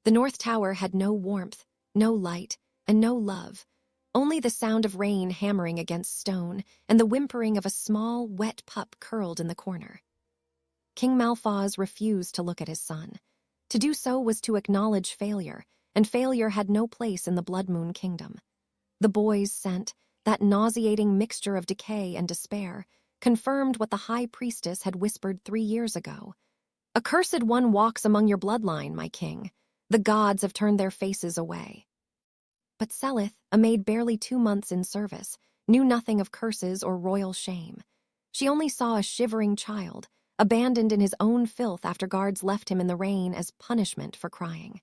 The North Tower had no warmth, no light, and no love, only the sound of rain hammering against stone and the whimpering of a small, wet pup curled in the corner. King Malphaz refused to look at his son. To do so was to acknowledge failure, and failure had no place in the Blood Moon Kingdom. The boy's scent, that nauseating mixture of decay and despair, confirmed what the High Priestess had whispered 3 years ago. "Accursed one walks among your bloodline, my king. The gods have turned their faces away." But Selith, a maid barely 2 months in service, knew nothing of curses or royal shame. She only saw a shivering child, abandoned in his own filth after guards left him in the rain as punishment for crying.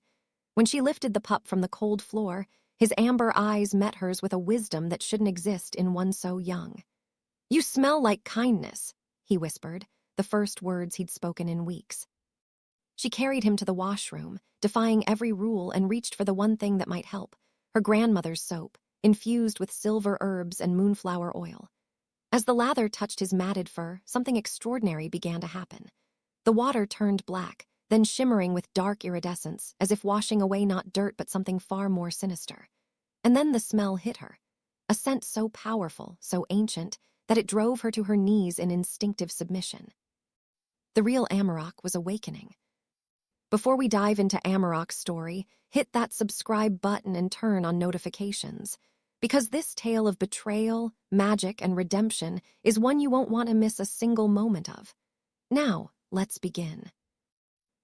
When she lifted the pup from the cold floor, his amber eyes met hers with a wisdom that shouldn't exist in one so young. "You smell like kindness," he whispered, the first words he'd spoken in weeks. She carried him to the washroom, defying every rule, and reached for the one thing that might help, her grandmother's soap, infused with silver herbs and moonflower oil. As the lather touched his matted fur, something extraordinary began to happen. The water turned black, then shimmering with dark iridescence, as if washing away not dirt but something far more sinister. And then the smell hit her, a scent so powerful, so ancient, that it drove her to her knees in instinctive submission. The real Amaroq was awakening. Before we dive into Amaroq's story, hit that subscribe button and turn on notifications, because this tale of betrayal, magic, and redemption is one you won't want to miss a single moment of. Now, let's begin.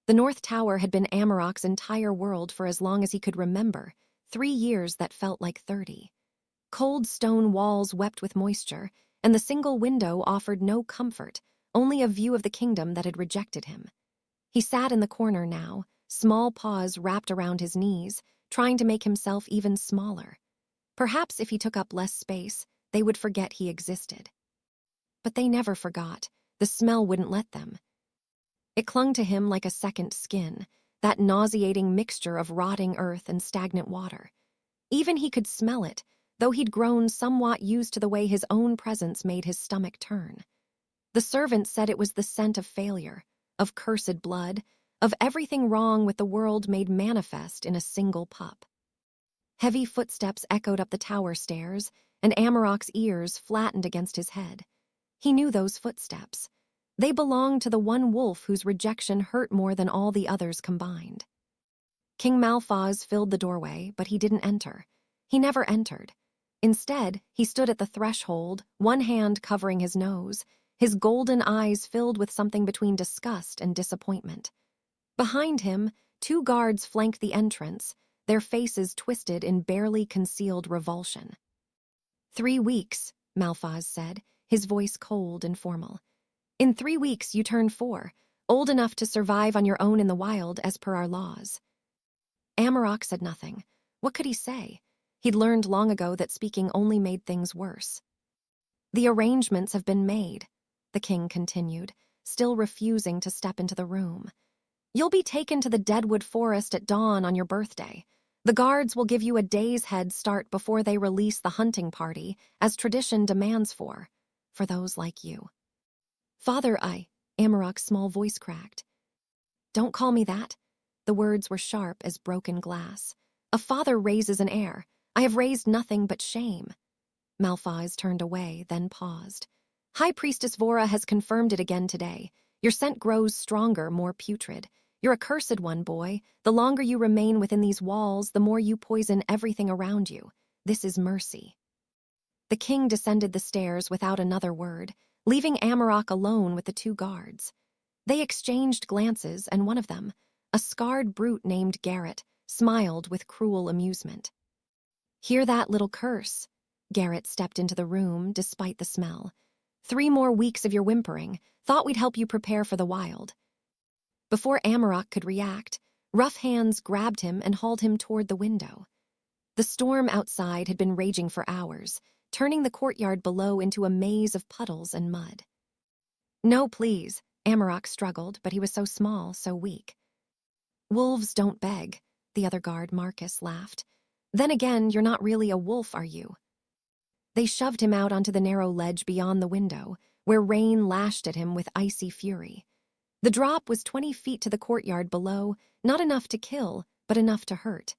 The North Tower had been Amaroq's entire world for as long as he could remember, 3 years that felt like 30. Cold stone walls wept with moisture, and the single window offered no comfort, only a view of the kingdom that had rejected him. He sat in the corner now, small paws wrapped around his knees, trying to make himself even smaller. Perhaps if he took up less space, they would forget he existed. But they never forgot. The smell wouldn't let them. It clung to him like a second skin, that nauseating mixture of rotting earth and stagnant water. Even he could smell it, though he'd grown somewhat used to the way his own presence made his stomach turn. The servants said it was the scent of failure, of cursed blood, of everything wrong with the world made manifest in a single pup. Heavy footsteps echoed up the tower stairs, and Amaroq's ears flattened against his head. He knew those footsteps. They belonged to the one wolf whose rejection hurt more than all the others combined. King Malphaz filled the doorway, but he didn't enter. He never entered. Instead, he stood at the threshold, one hand covering his nose, his golden eyes filled with something between disgust and disappointment. Behind him, 2 guards flanked the entrance, their faces twisted in barely concealed revulsion. 3 weeks, Malphaz said, his voice cold and formal. In 3 weeks you turn 4, old enough to survive on your own in the wild as per our laws. Amaroq said nothing. What could he say? He'd learned long ago that speaking only made things worse. "The arrangements have been made," the king continued, still refusing to step into the room. "You'll be taken to the Deadwood Forest at dawn on your birthday. The guards will give you a day's head start before they release the hunting party, as tradition demands for those like you." "Father, Amaroq's small voice cracked. "Don't call me that." The words were sharp as broken glass. "A father raises an heir. I have raised nothing but shame." Malphaz turned away, then paused. "High Priestess Vora has confirmed it again today. Your scent grows stronger, more putrid. You're a cursed one, boy. The longer you remain within these walls, the more you poison everything around you. This is mercy." The king descended the stairs without another word, leaving Amaroq alone with the 2 guards. They exchanged glances, and one of them, a scarred brute named Garrett, smiled with cruel amusement. "Hear that little curse?" Garrett stepped into the room, despite the smell. 3 more weeks of your whimpering. Thought we'd help you prepare for the wild." Before Amaroq could react, rough hands grabbed him and hauled him toward the window. The storm outside had been raging for hours, turning the courtyard below into a maze of puddles and mud. "No, please," Amaroq struggled, but he was so small, so weak. "Wolves don't beg," the other guard, Marcus, laughed. "Then again, you're not really a wolf, are you?" They shoved him out onto the narrow ledge beyond the window, where rain lashed at him with icy fury. The drop was 20 feet to the courtyard below, not enough to kill, but enough to hurt.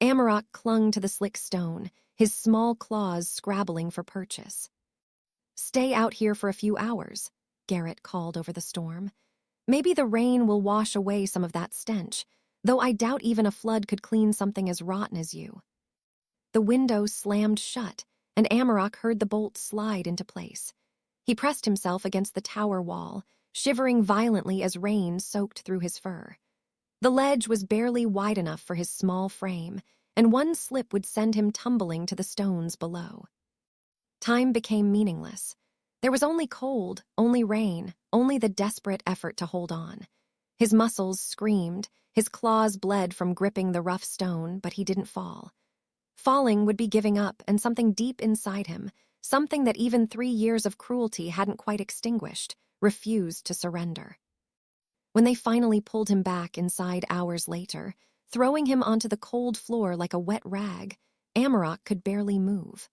Amaroq clung to the slick stone, his small claws scrabbling for purchase. "Stay out here for a few hours," Garrett called over the storm. "Maybe the rain will wash away some of that stench, though I doubt even a flood could clean something as rotten as you." The window slammed shut, and Amaroq heard the bolt slide into place. He pressed himself against the tower wall, shivering violently as rain soaked through his fur. The ledge was barely wide enough for his small frame, and one slip would send him tumbling to the stones below. Time became meaningless. There was only cold, only rain, only the desperate effort to hold on. His muscles screamed, his claws bled from gripping the rough stone, but he didn't fall. Falling would be giving up, and something deep inside him, something that even 3 years of cruelty hadn't quite extinguished, refused to surrender. When they finally pulled him back inside hours later, throwing him onto the cold floor like a wet rag, Amaroq could barely move.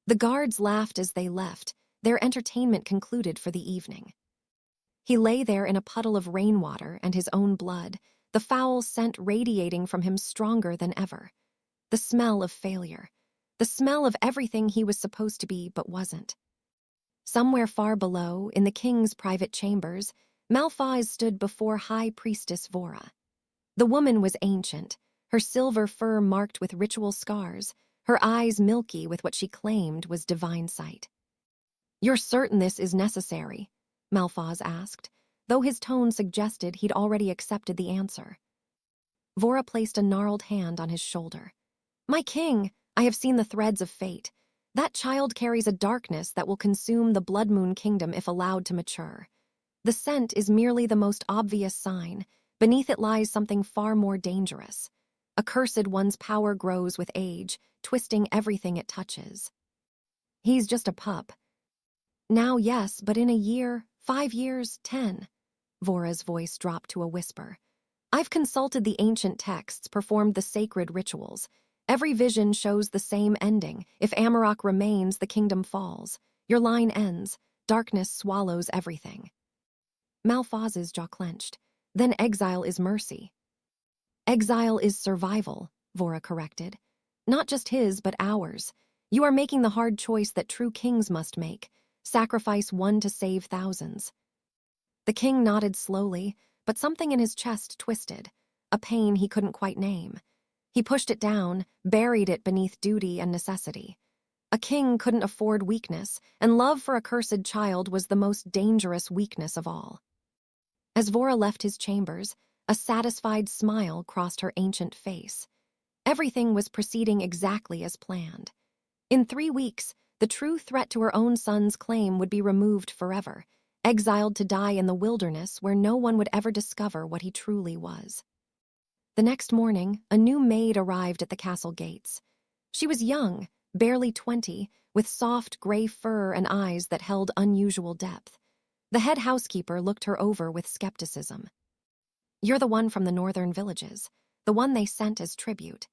The guards laughed as they left, their entertainment concluded for the evening. He lay there in a puddle of rainwater and his own blood, the foul scent radiating from him stronger than ever. The smell of failure. The smell of everything he was supposed to be but wasn't. Somewhere far below, in the king's private chambers, Malphaz stood before High Priestess Vora. The woman was ancient, her silver fur marked with ritual scars, her eyes milky with what she claimed was divine sight. "You're certain this is necessary?" Malphaz asked, though his tone suggested he'd already accepted the answer. Vora placed a gnarled hand on his shoulder. "My king, I have seen the threads of fate. That child carries a darkness that will consume the Blood Moon Kingdom if allowed to mature. The scent is merely the most obvious sign. Beneath it lies something far more dangerous. Accursed one's power grows with age, twisting everything it touches." "He's just a pup." "Now, yes, but in a year, 5 years, 10. Vora's voice dropped to a whisper. "I've consulted the ancient texts, performed the sacred rituals. Every vision shows the same ending. If Amaroq remains, the kingdom falls. Your line ends. Darkness swallows everything." Malphaz's jaw clenched. "Then exile is mercy." "Exile is survival," Vora corrected. "Not just his, but ours. You are making the hard choice that true kings must make. Sacrifice one to save thousands." The king nodded slowly, but something in his chest twisted, a pain he couldn't quite name. He pushed it down, buried it beneath duty and necessity. A king couldn't afford weakness, and love for a cursed child was the most dangerous weakness of all. As Vora left his chambers, a satisfied smile crossed her ancient face. Everything was proceeding exactly as planned. In 3 weeks, the true threat to her own son's claim would be removed forever, exiled to die in the wilderness where no one would ever discover what he truly was. The next morning, a new maid arrived at the castle gates. She was young, barely 20, with soft gray fur and eyes that held unusual depth. The head housekeeper looked her over with skepticism. "You're the one from the northern villages, the one they sent as tribute."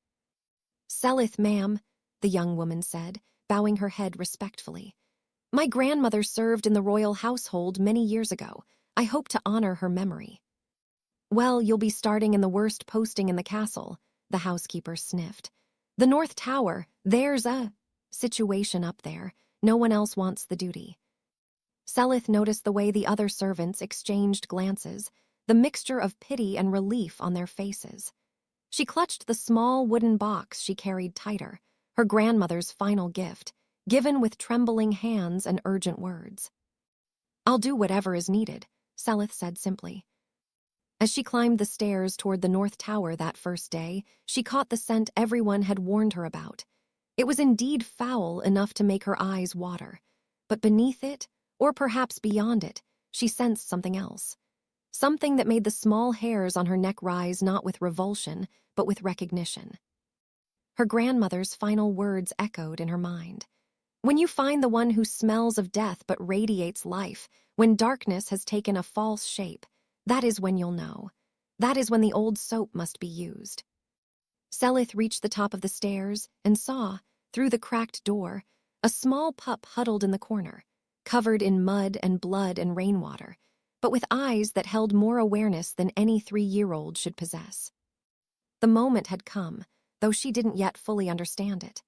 "Selith, ma'am," the young woman said, bowing her head respectfully. "My grandmother served in the royal household many years ago. I hope to honor her memory." "Well, you'll be starting in the worst posting in the castle," the housekeeper sniffed. "The North Tower, there's a situation up there. No one else wants the duty." Selith noticed the way the other servants exchanged glances, the mixture of pity and relief on their faces. She clutched the small wooden box she carried tighter, her grandmother's final gift, given with trembling hands and urgent words. "I'll do whatever is needed," Selith said simply. As she climbed the stairs toward the North Tower that first day, she caught the scent everyone had warned her about. It was indeed foul enough to make her eyes water. But beneath it, or perhaps beyond it, she sensed something else. Something that made the small hairs on her neck rise not with revulsion, but with recognition. Her grandmother's final words echoed in her mind. "When you find the one who smells of death but radiates life, when darkness has taken a false shape, that is when you'll know. That is when the old soap must be used." Selith reached the top of the stairs and saw, through the cracked door, a small pup huddled in the corner, covered in mud and blood and rainwater, but with eyes that held more awareness than any 3-year-old should possess. The moment had come, though she didn't yet fully understand it.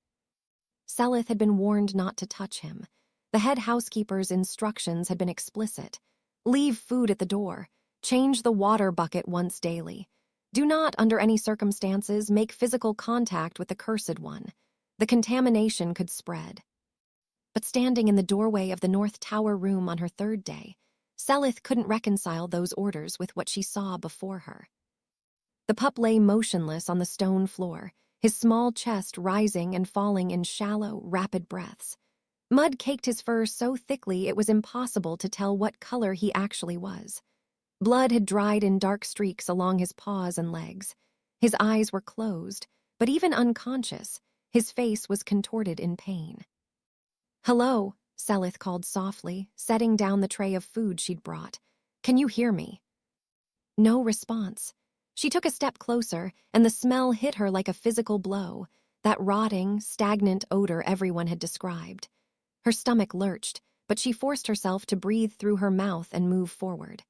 Selith had been warned not to touch him. The head housekeeper's instructions had been explicit. Leave food at the door. Change the water bucket once daily. Do not, under any circumstances, make physical contact with the cursed one. The contamination could spread. But standing in the doorway of the North Tower room on her third day, Selith couldn't reconcile those orders with what she saw before her. The pup lay motionless on the stone floor, his small chest rising and falling in shallow, rapid breaths. Mud caked his fur so thickly it was impossible to tell what color he actually was. Blood had dried in dark streaks along his paws and legs. His eyes were closed, but even unconscious, his face was contorted in pain. "Hello," Selith called softly, setting down the tray of food she'd brought. "Can you hear me?" No response. She took a step closer, and the smell hit her like a physical blow, that rotting, stagnant odor everyone had described. Her stomach lurched, but she forced herself to breathe through her mouth and move forward.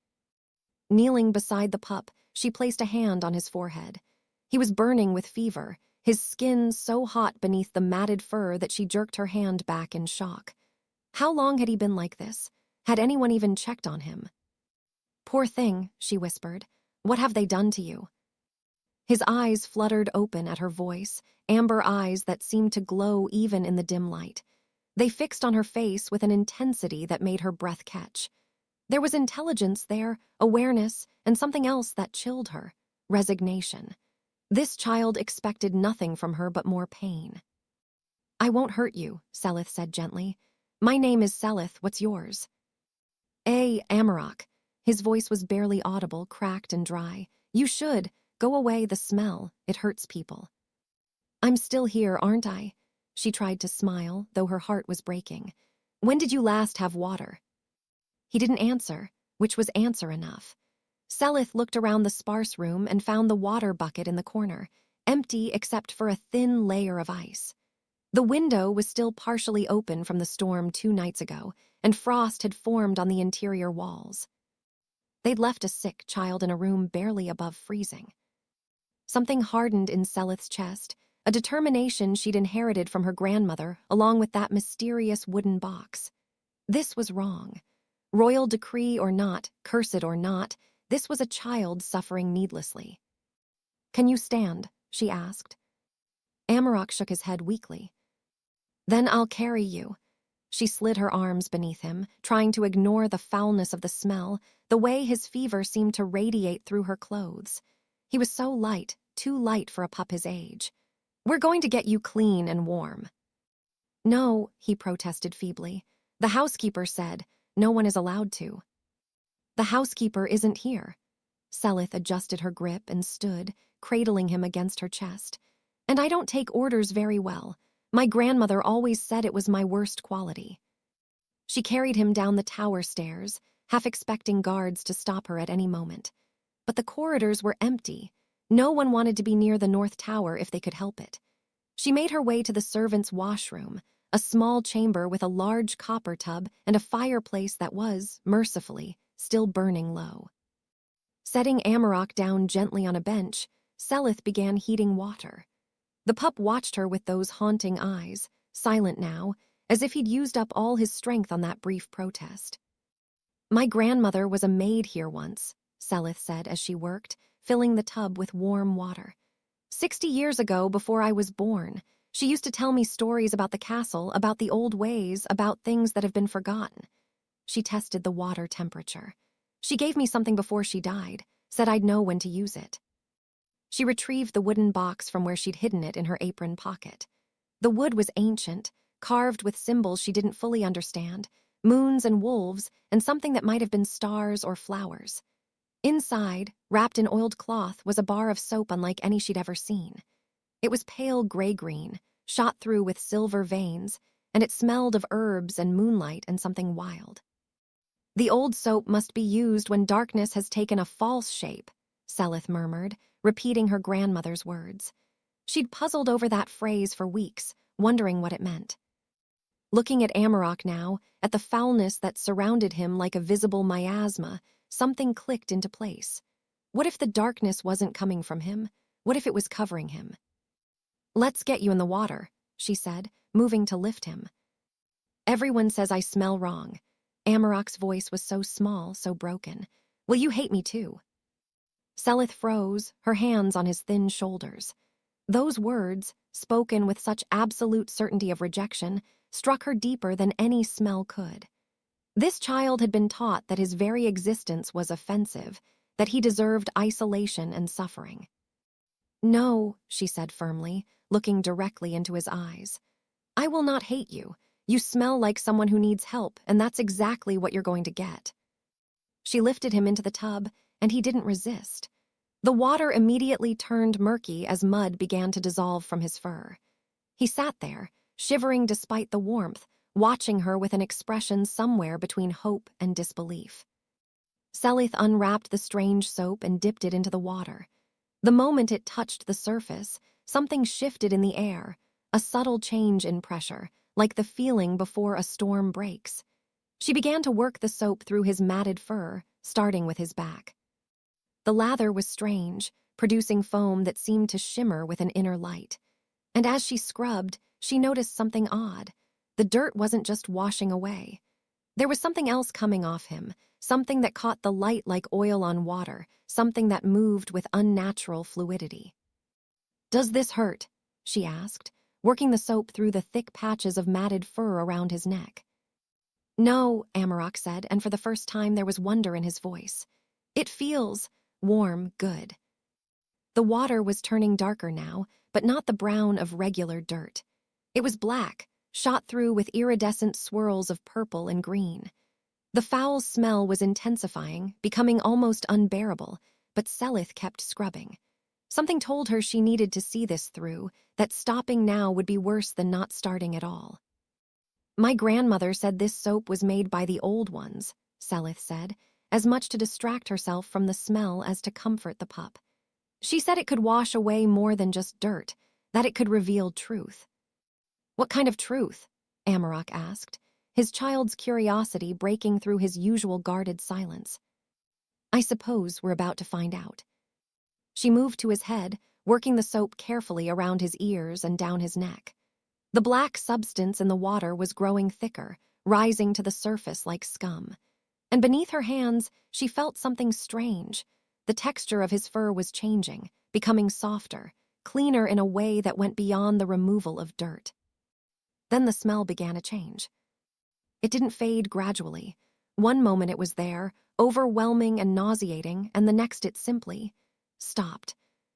Kneeling beside the pup, she placed a hand on his forehead. He was burning with fever, his skin so hot beneath the matted fur that she jerked her hand back in shock. How long had he been like this? Had anyone even checked on him? "Poor thing," she whispered. "What have they done to you?" His eyes fluttered open at her voice, amber eyes that seemed to glow even in the dim light. They fixed on her face with an intensity that made her breath catch. There was intelligence there, awareness, and something else that chilled her: resignation. This child expected nothing from her but more pain. "I won't hurt you," Selith said gently. "My name is Selith. What's yours?" Amaroq." His voice was barely audible, cracked and dry. "You should. Go away, the smell. It hurts people." "I'm still here, aren't I?" She tried to smile, though her heart was breaking. "When did you last have water?" He didn't answer, which was answer enough. Selith looked around the sparse room and found the water bucket in the corner, empty except for a thin layer of ice. The window was still partially open from the storm 2 nights ago, and frost had formed on the interior walls. They'd left a sick child in a room barely above freezing. Something hardened in Selith's chest, a determination she'd inherited from her grandmother, along with that mysterious wooden box. This was wrong. Royal decree or not, cursed or not, this was a child suffering needlessly. "Can you stand?" she asked. Amaroq shook his head weakly. "Then I'll carry you." She slid her arms beneath him, trying to ignore the foulness of the smell, the way his fever seemed to radiate through her clothes. He was so light, too light for a pup his age. "We're going to get you clean and warm." "No," he protested feebly. "The housekeeper said no one is allowed to." "The housekeeper isn't here." Selith adjusted her grip and stood, cradling him against her chest. "And I don't take orders very well. My grandmother always said it was my worst quality." She carried him down the tower stairs, half expecting guards to stop her at any moment. But the corridors were empty. No one wanted to be near the North Tower if they could help it. She made her way to the servants' washroom, a small chamber with a large copper tub and a fireplace that was, mercifully, still burning low. Setting Amaroq down gently on a bench, Selith began heating water. The pup watched her with those haunting eyes, silent now, as if he'd used up all his strength on that brief protest. "My grandmother was a maid here once," Selith said as she worked, filling the tub with warm water. 60 years ago, before I was born, she used to tell me stories about the castle, about the old ways, about things that have been forgotten." She tested the water temperature. "She gave me something before she died, said I'd know when to use it." She retrieved the wooden box from where she'd hidden it in her apron pocket. The wood was ancient, carved with symbols she didn't fully understand, moons and wolves, and something that might have been stars or flowers. Inside, wrapped in oiled cloth, was a bar of soap unlike any she'd ever seen. It was pale gray-green, shot through with silver veins, and it smelled of herbs and moonlight and something wild. "The old soap must be used when darkness has taken a false shape," Selith murmured, repeating her grandmother's words. She'd puzzled over that phrase for weeks, wondering what it meant. Looking at Amaroq now, at the foulness that surrounded him like a visible miasma, something clicked into place. What if the darkness wasn't coming from him, What if it was covering him? "Let's get you in the water," she said, moving to lift him. "Everyone says I smell wrong." Amaroq's voice was so small, so broken. "Will you hate me too?" Selith froze, her hands on his thin shoulders. Those words, spoken with such absolute certainty of rejection, struck her deeper than any smell could. This child had been taught that his very existence was offensive, that he deserved isolation and suffering. "No," she said firmly, looking directly into his eyes. "I will not hate you. You smell like someone who needs help, and that's exactly what you're going to get." She lifted him into the tub, and he didn't resist. The water immediately turned murky as mud began to dissolve from his fur. He sat there, shivering despite the warmth, watching her with an expression somewhere between hope and disbelief. Selith unwrapped the strange soap and dipped it into the water. The moment it touched the surface, something shifted in the air, a subtle change in pressure, like the feeling before a storm breaks. She began to work the soap through his matted fur, starting with his back. The lather was strange, producing foam that seemed to shimmer with an inner light. And as she scrubbed, she noticed something odd. The dirt wasn't just washing away. There was something else coming off him, something that caught the light like oil on water, something that moved with unnatural fluidity. "Does this hurt?" she asked, working the soap through the thick patches of matted fur around his neck. "No," Amaroq said, and for the first time there was wonder in his voice. "It feels warm, good." The water was turning darker now, but not the brown of regular dirt. It was black, shot through with iridescent swirls of purple and green. The foul smell was intensifying, becoming almost unbearable, but Selith kept scrubbing. Something told her she needed to see this through, that stopping now would be worse than not starting at all. "My grandmother said this soap was made by the old ones," Selith said, as much to distract herself from the smell as to comfort the pup. "She said it could wash away more than just dirt, that it could reveal truth." "What kind of truth?" Amaroq asked, his child's curiosity breaking through his usual guarded silence. "I suppose we're about to find out." She moved to his head, working the soap carefully around his ears and down his neck. The black substance in the water was growing thicker, rising to the surface like scum. And beneath her hands, she felt something strange. The texture of his fur was changing, becoming softer, cleaner in a way that went beyond the removal of dirt. Then the smell began to change. It didn't fade gradually. One moment it was there, overwhelming and nauseating, and the next it simply stopped,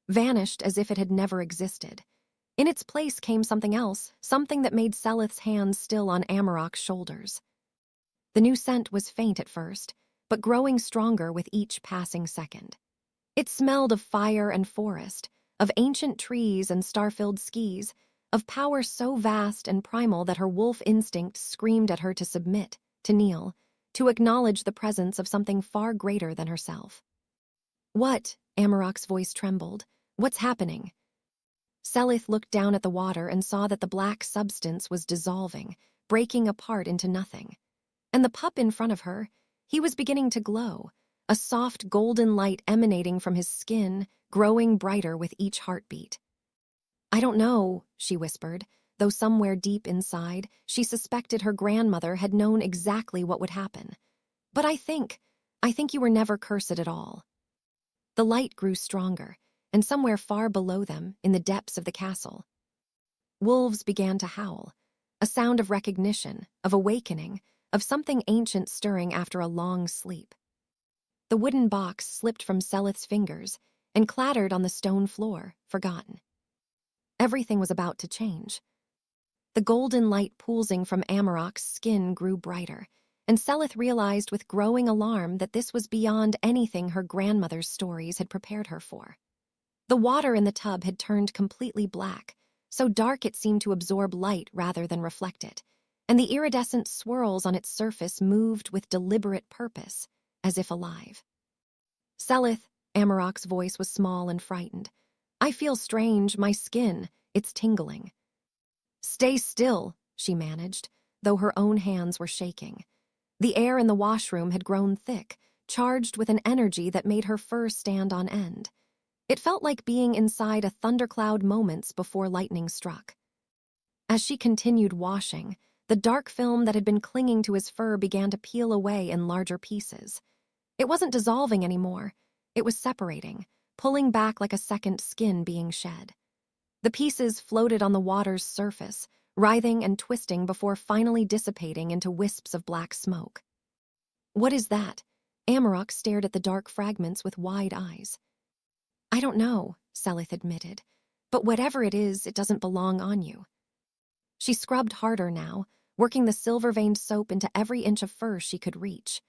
vanished as if it had never existed. In its place came something else, something that made Selith's hands still on Amaroq's shoulders. The new scent was faint at first, but growing stronger with each passing second. It smelled of fire and forest, of ancient trees and star-filled skies, of power so vast and primal that her wolf instinct screamed at her to submit, to kneel, to acknowledge the presence of something far greater than herself. "What?" Amaroq's voice trembled. "What's happening?" Selith looked down at the water and saw that the black substance was dissolving, breaking apart into nothing. And the pup in front of her, he was beginning to glow, a soft golden light emanating from his skin, growing brighter with each heartbeat. "I don't know," she whispered, though somewhere deep inside, she suspected her grandmother had known exactly what would happen. "But I think you were never cursed at all." The light grew stronger, and somewhere far below them, in the depths of the castle, wolves began to howl, a sound of recognition, of awakening, of something ancient stirring after a long sleep. The wooden box slipped from Selith's fingers and clattered on the stone floor, forgotten. Everything was about to change. The golden light pulsing from Amaroq's skin grew brighter, and Selith realized with growing alarm that this was beyond anything her grandmother's stories had prepared her for. The water in the tub had turned completely black, so dark it seemed to absorb light rather than reflect it, and the iridescent swirls on its surface moved with deliberate purpose, as if alive. "Selith," Amaroq's voice was small and frightened. "I feel strange, my skin, it's tingling." "Stay still," she managed, though her own hands were shaking. The air in the washroom had grown thick, charged with an energy that made her fur stand on end. It felt like being inside a thundercloud moments before lightning struck. As she continued washing, the dark film that had been clinging to his fur began to peel away in larger pieces. It wasn't dissolving anymore. It was separating, pulling back like a second skin being shed. The pieces floated on the water's surface, writhing and twisting before finally dissipating into wisps of black smoke. "What is that?" Amaroq stared at the dark fragments with wide eyes. "I don't know," Selith admitted, "but whatever it is, it doesn't belong on you." She scrubbed harder now, working the silver-veined soap into every inch of fur she could reach.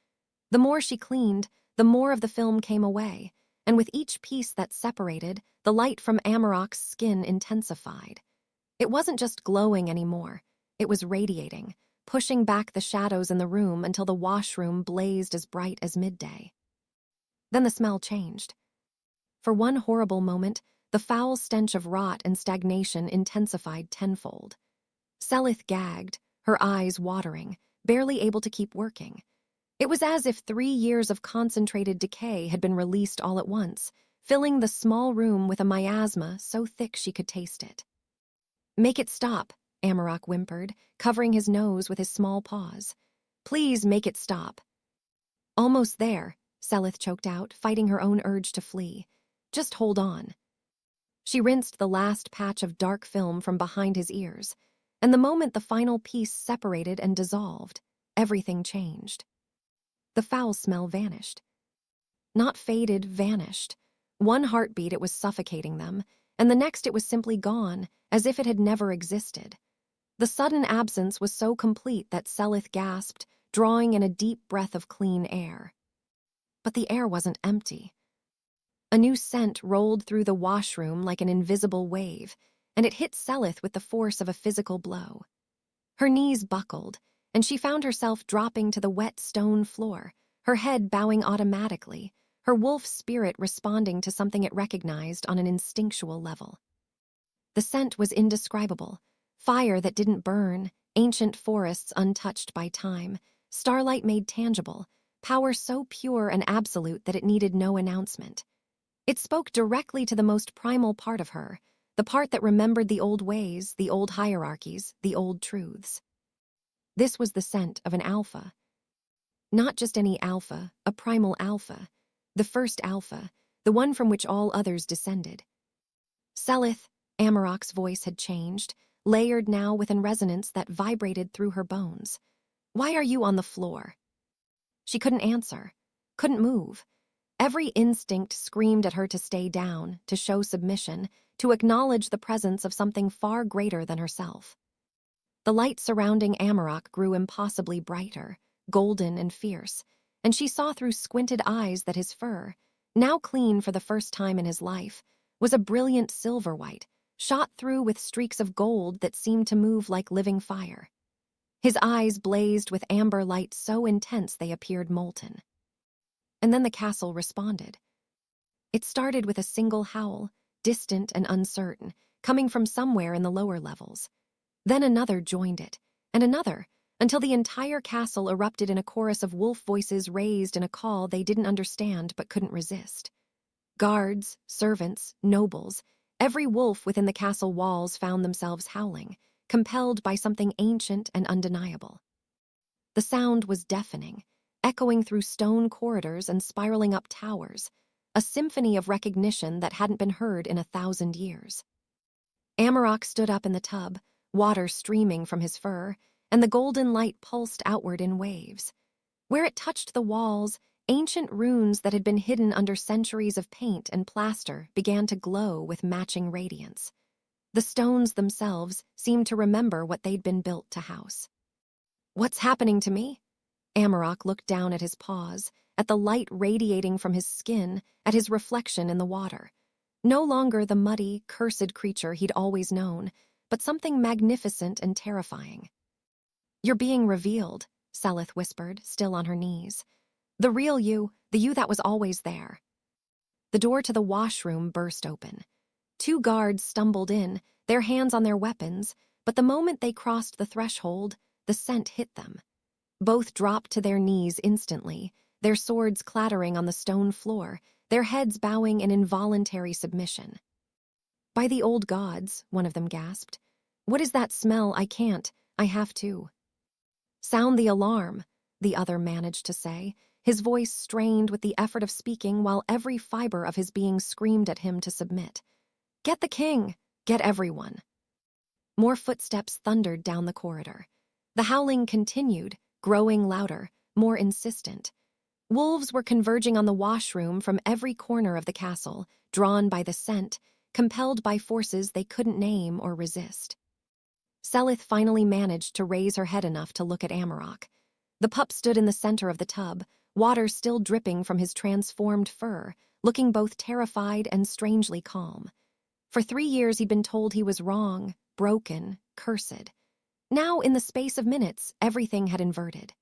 The more she cleaned, the more of the film came away, and with each piece that separated, the light from Amaroq's skin intensified. It wasn't just glowing anymore. It was radiating, pushing back the shadows in the room until the washroom blazed as bright as midday. Then the smell changed. For one horrible moment, the foul stench of rot and stagnation intensified tenfold. Selith gagged, her eyes watering, barely able to keep working. It was as if 3 years of concentrated decay had been released all at once, filling the small room with a miasma so thick she could taste it. "Make it stop," Amaroq whimpered, covering his nose with his small paws. "Please make it stop." "Almost there," Selith choked out, fighting her own urge to flee. "Just hold on." She rinsed the last patch of dark film from behind his ears, and the moment the final piece separated and dissolved, everything changed. The foul smell vanished. Not faded, vanished. One heartbeat it was suffocating them, and the next it was simply gone, as if it had never existed. The sudden absence was so complete that Selith gasped, drawing in a deep breath of clean air. But the air wasn't empty. A new scent rolled through the washroom like an invisible wave, and it hit Selith with the force of a physical blow. Her knees buckled, and she found herself dropping to the wet stone floor, her head bowing automatically, her wolf spirit responding to something it recognized on an instinctual level. The scent was indescribable, fire that didn't burn, ancient forests untouched by time, starlight made tangible, power so pure and absolute that it needed no announcement. It spoke directly to the most primal part of her, the part that remembered the old ways, the old hierarchies, the old truths. This was the scent of an alpha. Not just any alpha, a primal alpha, the first alpha, the one from which all others descended. "Selith," Amaroq's voice had changed, layered now with a resonance that vibrated through her bones. "Why are you on the floor?" She couldn't answer, couldn't move. Every instinct screamed at her to stay down, to show submission, to acknowledge the presence of something far greater than herself. The light surrounding Amaroq grew impossibly brighter, golden and fierce, and she saw through squinted eyes that his fur, now clean for the first time in his life, was a brilliant silver white, shot through with streaks of gold that seemed to move like living fire. His eyes blazed with amber light so intense they appeared molten. And then the castle responded. It started with a single howl, distant and uncertain, coming from somewhere in the lower levels. Then another joined it, and another, until the entire castle erupted in a chorus of wolf voices raised in a call they didn't understand but couldn't resist. Guards, servants, nobles, every wolf within the castle walls found themselves howling, compelled by something ancient and undeniable. The sound was deafening, echoing through stone corridors and spiraling up towers, a symphony of recognition that hadn't been heard in 1,000 years. Amaroq stood up in the tub, water streaming from his fur, and the golden light pulsed outward in waves. Where it touched the walls, ancient runes that had been hidden under centuries of paint and plaster began to glow with matching radiance. The stones themselves seemed to remember what they'd been built to house. "What's happening to me?" Amaroq looked down at his paws, at the light radiating from his skin, at his reflection in the water. No longer the muddy, cursed creature he'd always known, but something magnificent and terrifying. "You're being revealed," Selith whispered, still on her knees. "The real you, the you that was always there." The door to the washroom burst open. 2 guards stumbled in, their hands on their weapons, but the moment they crossed the threshold, the scent hit them. Both dropped to their knees instantly, their swords clattering on the stone floor, their heads bowing in involuntary submission. "By the old gods," one of them gasped. "What is that smell? I have to." "Sound the alarm," the other managed to say, his voice strained with the effort of speaking while every fiber of his being screamed at him to submit. "Get the king! Get everyone!" More footsteps thundered down the corridor. The howling continued, growing louder, more insistent. Wolves were converging on the washroom from every corner of the castle, drawn by the scent, compelled by forces they couldn't name or resist. Selith finally managed to raise her head enough to look at Amaroq. The pup stood in the center of the tub, water still dripping from his transformed fur, looking both terrified and strangely calm. For 3 years he'd been told he was wrong, broken, cursed. Now, in the space of minutes, everything had inverted.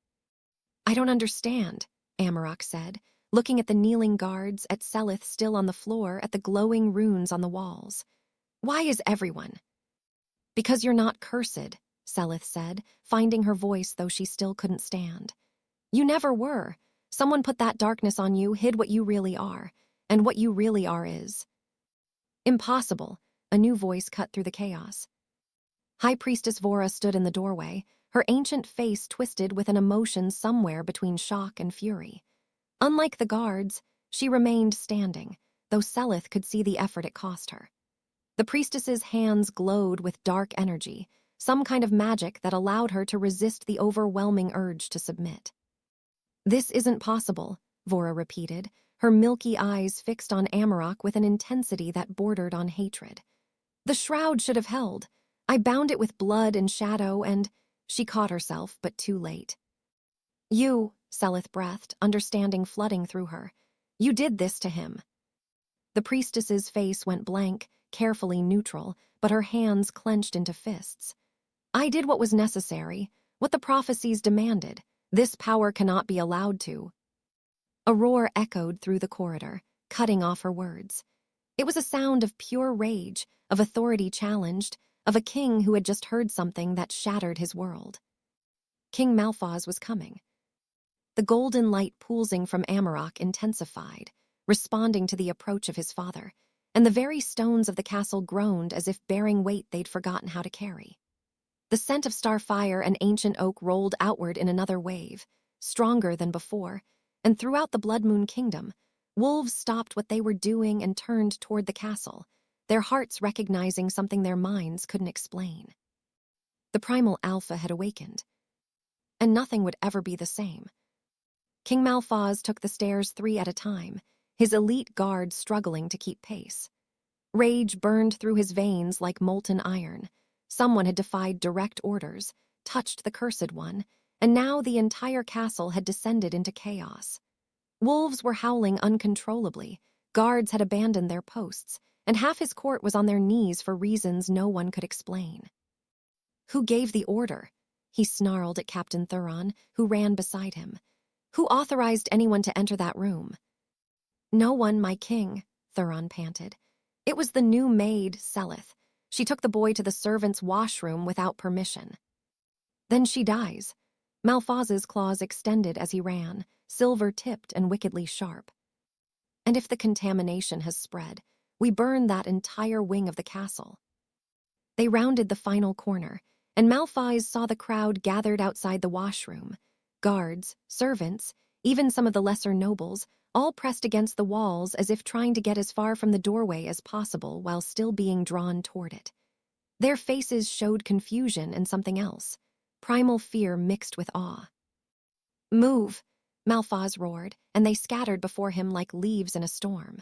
"I don't understand," Amaroq said, looking at the kneeling guards, at Selith still on the floor, at the glowing runes on the walls. "Why is everyone?" "Because you're not cursed," Selith said, finding her voice though she still couldn't stand. "You never were. Someone put that darkness on you, hid what you really are. And what you really are is..." "Impossible," a new voice cut through the chaos. High Priestess Vora stood in the doorway, her ancient face twisted with an emotion somewhere between shock and fury. Unlike the guards, she remained standing, though Selith could see the effort it cost her. The priestess's hands glowed with dark energy, some kind of magic that allowed her to resist the overwhelming urge to submit. "This isn't possible," Vora repeated, her milky eyes fixed on Amaroq with an intensity that bordered on hatred. "The shroud should have held. I bound it with blood and shadow and..." She caught herself, but too late. "You," Selith breathed, understanding flooding through her. "You did this to him." The priestess's face went blank, carefully neutral, but her hands clenched into fists. "I did what was necessary, what the prophecies demanded. This power cannot be allowed to..." A roar echoed through the corridor, cutting off her words. It was a sound of pure rage, of authority challenged, of a king who had just heard something that shattered his world. King Malphaz was coming. The golden light pulsing from Amaroq intensified, responding to the approach of his father, and the very stones of the castle groaned as if bearing weight they'd forgotten how to carry. The scent of starfire and ancient oak rolled outward in another wave, stronger than before, and throughout the Blood Moon Kingdom, wolves stopped what they were doing and turned toward the castle, their hearts recognizing something their minds couldn't explain. The primal alpha had awakened, and nothing would ever be the same. King Malphaz took the stairs 3 at a time, his elite guard struggling to keep pace. Rage burned through his veins like molten iron. Someone had defied direct orders, touched the Cursed One, and now the entire castle had descended into chaos. Wolves were howling uncontrollably, guards had abandoned their posts, and half his court was on their knees for reasons no one could explain. "Who gave the order?" he snarled at Captain Thuron, who ran beside him. "Who authorized anyone to enter that room?" "No one, my king," Thuron panted. "It was the new maid, Selith. She took the boy to the servants' washroom without permission." "Then she dies." Malphaz's claws extended as he ran, silver-tipped and wickedly sharp. "And if the contamination has spread, we burn that entire wing of the castle." They rounded the final corner, and Malphaz saw the crowd gathered outside the washroom. Guards, servants, even some of the lesser nobles, all pressed against the walls as if trying to get as far from the doorway as possible while still being drawn toward it. Their faces showed confusion and something else, primal fear mixed with awe. "Move," Malphaz roared, and they scattered before him like leaves in a storm.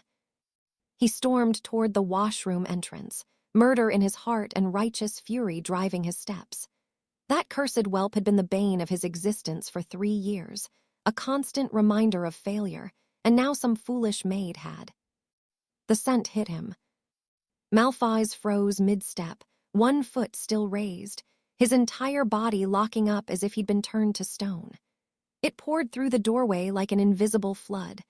He stormed toward the washroom entrance, murder in his heart and righteous fury driving his steps. That cursed whelp had been the bane of his existence for 3 years, a constant reminder of failure, and now some foolish maid had. The scent hit him. Malphaz froze mid-step, one foot still raised, his entire body locking up as if he'd been turned to stone. It poured through the doorway like an invisible flood,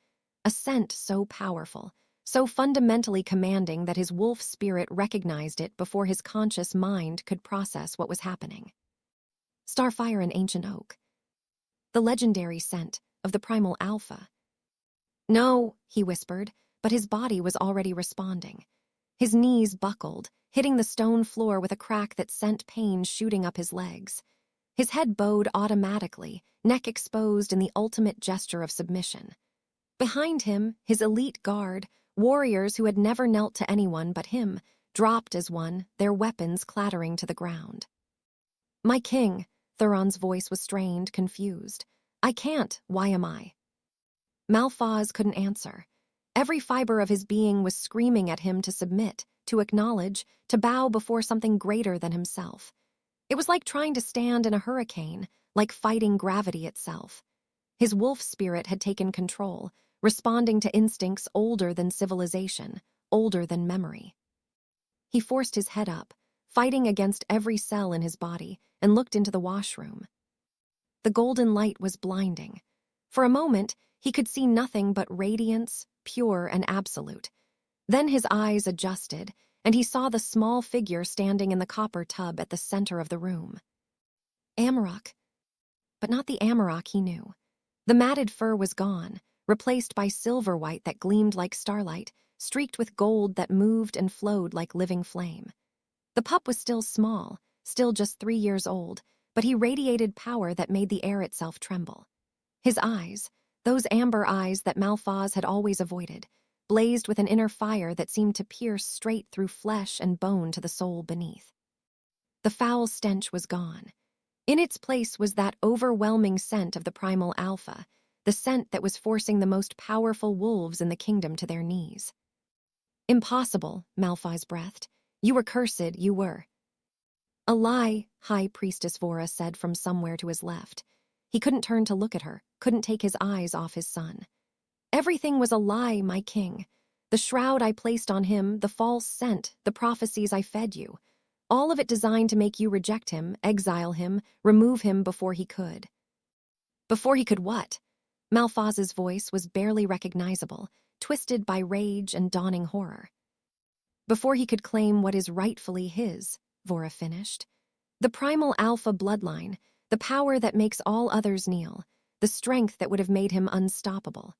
a scent so powerful, so fundamentally commanding that his wolf spirit recognized it before his conscious mind could process what was happening. Starfire and ancient oak. The legendary scent of the primal alpha. "No," he whispered, but his body was already responding. His knees buckled, hitting the stone floor with a crack that sent pain shooting up his legs. His head bowed automatically, neck exposed in the ultimate gesture of submission. Behind him, his elite guard, warriors who had never knelt to anyone but him, dropped as one, their weapons clattering to the ground. "My king," Thuron's voice was strained, confused. "I can't, why am I?" Malphaz couldn't answer. Every fiber of his being was screaming at him to submit, to acknowledge, to bow before something greater than himself. It was like trying to stand in a hurricane, like fighting gravity itself. His wolf spirit had taken control, responding to instincts older than civilization, older than memory. He forced his head up, fighting against every cell in his body, and looked into the washroom. The golden light was blinding. For a moment, he could see nothing but radiance, pure and absolute. Then his eyes adjusted, and he saw the small figure standing in the copper tub at the center of the room. Amaroq. But not the Amaroq he knew. The matted fur was gone, replaced by silver white that gleamed like starlight, streaked with gold that moved and flowed like living flame. The pup was still small, still just 3 years old, but he radiated power that made the air itself tremble. His eyes, those amber eyes that Malphaz had always avoided, blazed with an inner fire that seemed to pierce straight through flesh and bone to the soul beneath. The foul stench was gone. In its place was that overwhelming scent of the primal alpha, the scent that was forcing the most powerful wolves in the kingdom to their knees. "Impossible," Malphaz breathed. "You were cursed, you were." "A lie," High Priestess Vora said from somewhere to his left. He couldn't turn to look at her, couldn't take his eyes off his son. "Everything was a lie, my king. The shroud I placed on him, the false scent, the prophecies I fed you. All of it designed to make you reject him, exile him, remove him before he could." Before he could what? Malphaz's voice was barely recognizable, twisted by rage and dawning horror. "Before he could claim what is rightfully his," Vora finished. "The primal alpha bloodline, the power that makes all others kneel, the strength that would have made him unstoppable."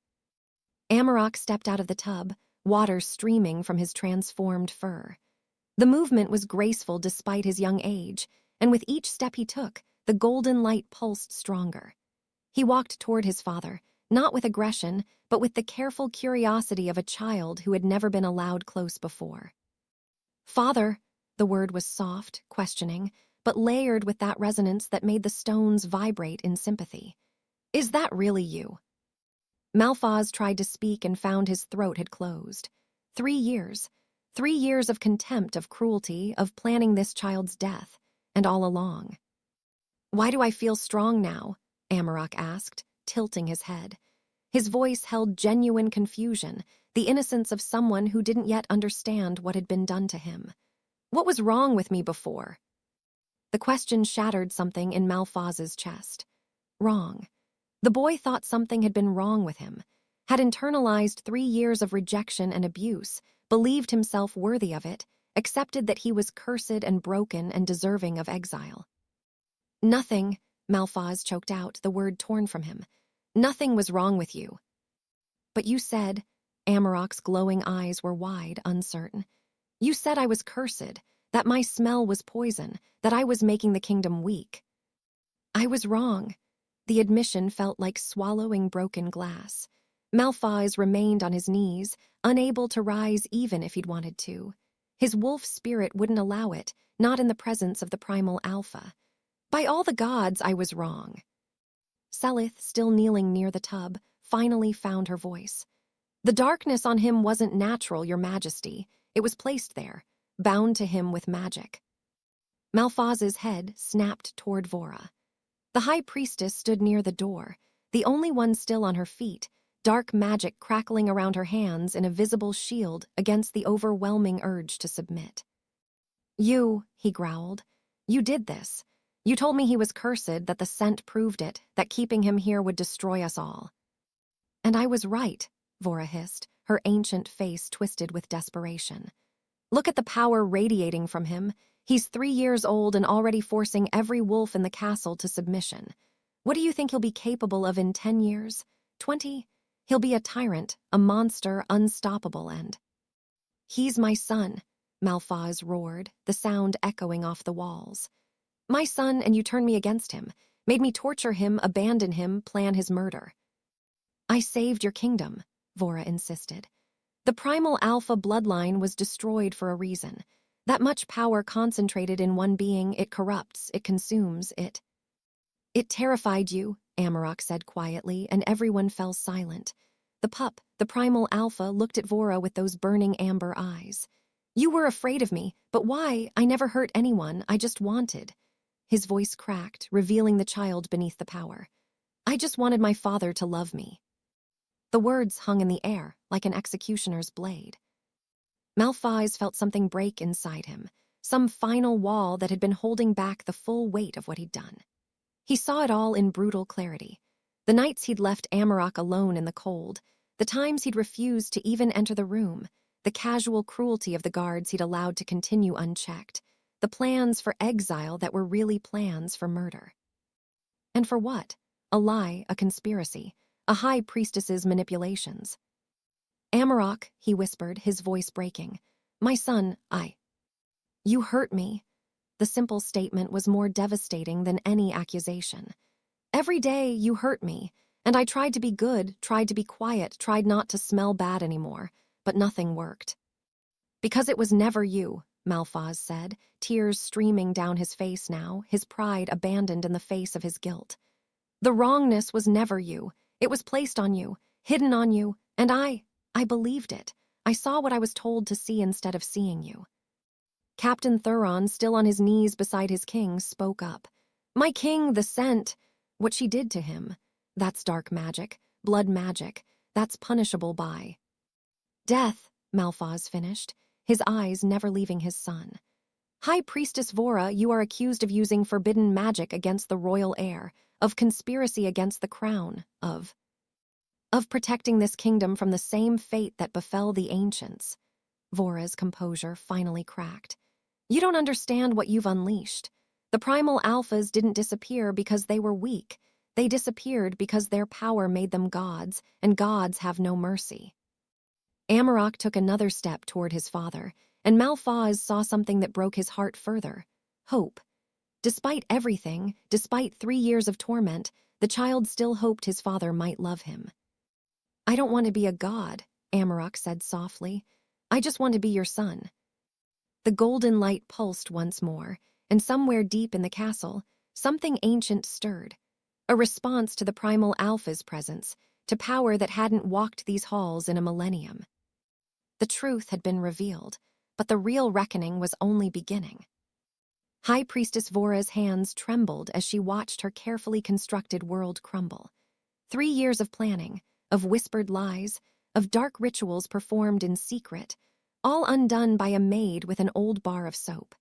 Amaroq stepped out of the tub, water streaming from his transformed fur. The movement was graceful despite his young age, and with each step he took, the golden light pulsed stronger. He walked toward his father, not with aggression, but with the careful curiosity of a child who had never been allowed close before. "Father," the word was soft, questioning, but layered with that resonance that made the stones vibrate in sympathy. "Is that really you?" Malphaz tried to speak and found his throat had closed. 3 years. 3 years of contempt, of cruelty, of planning this child's death, and all along. "Why do I feel strong now?" Amaroq asked, tilting his head. His voice held genuine confusion, the innocence of someone who didn't yet understand what had been done to him. "What was wrong with me before?" The question shattered something in Malphaz's chest. Wrong. The boy thought something had been wrong with him, had internalized 3 years of rejection and abuse, believed himself worthy of it, accepted that he was cursed and broken and deserving of exile. "Nothing," Malphaz choked out, the word torn from him. "Nothing was wrong with you." "But you said," Amaroq's glowing eyes were wide, uncertain, "you said I was cursed, that my smell was poison, that I was making the kingdom weak." "I was wrong." The admission felt like swallowing broken glass. Malphaz remained on his knees, unable to rise even if he'd wanted to. His wolf spirit wouldn't allow it, not in the presence of the primal alpha. "By all the gods, I was wrong." Selith, still kneeling near the tub, finally found her voice. "The darkness on him wasn't natural, your majesty. It was placed there, bound to him with magic." Malphaz's head snapped toward Vora. The high priestess stood near the door, the only one still on her feet, dark magic crackling around her hands in a visible shield against the overwhelming urge to submit. "You," he growled, "you did this. You told me he was cursed, that the scent proved it, that keeping him here would destroy us all." "And I was right," Vora hissed, her ancient face twisted with desperation. "Look at the power radiating from him. He's 3 years old and already forcing every wolf in the castle to submission. What do you think he'll be capable of in 10 years? 20? He'll be a tyrant, a monster, unstoppable, and... "He's my son," Malphaz roared, the sound echoing off the walls. "My son, and you turned me against him, made me torture him, abandon him, plan his murder." "I saved your kingdom," Vora insisted. "The primal alpha bloodline was destroyed for a reason. That much power concentrated in one being, it corrupts, it consumes, it..." "It terrified you," Amaroq said quietly, and everyone fell silent. The pup, the primal alpha, looked at Vora with those burning amber eyes. "You were afraid of me, but why? I never hurt anyone, I just wanted..." His voice cracked, revealing the child beneath the power. "I just wanted my father to love me." The words hung in the air, like an executioner's blade. Malphaz felt something break inside him, some final wall that had been holding back the full weight of what he'd done. He saw it all in brutal clarity. The nights he'd left Amaroq alone in the cold, the times he'd refused to even enter the room, the casual cruelty of the guards he'd allowed to continue unchecked, the plans for exile that were really plans for murder. And for what? A lie, a conspiracy, a high priestess's manipulations. "Amaroq," he whispered, his voice breaking. "My son, You hurt me." The simple statement was more devastating than any accusation. "Every day you hurt me, and I tried to be good, tried to be quiet, tried not to smell bad anymore, but nothing worked." "Because it was never you," Malphaz said, tears streaming down his face now, his pride abandoned in the face of his guilt. "The wrongness was never you. It was placed on you, hidden on you, and I believed it. I saw what I was told to see instead of seeing you." Captain Thuron, still on his knees beside his king, spoke up. "My king, the scent, what she did to him. That's dark magic, blood magic. That's punishable by..." "Death," Malphaz finished, his eyes never leaving his son. "High Priestess Vora, you are accused of using forbidden magic against the royal heir, of conspiracy against the crown, of protecting this kingdom from the same fate that befell the ancients." Vora's composure finally cracked. "You don't understand what you've unleashed. The primal alphas didn't disappear because they were weak. They disappeared because their power made them gods, and gods have no mercy." Amaroq took another step toward his father, and Malphaz saw something that broke his heart further: hope. Despite everything, despite 3 years of torment, the child still hoped his father might love him. "I don't want to be a god," Amaroq said softly. "I just want to be your son." The golden light pulsed once more, and somewhere deep in the castle, something ancient stirred. A response to the primal alpha's presence, to power that hadn't walked these halls in a millennium. The truth had been revealed, but the real reckoning was only beginning. High Priestess Vora's hands trembled as she watched her carefully constructed world crumble. 3 years of planning, of whispered lies, of dark rituals performed in secret, all undone by a maid with an old bar of soap.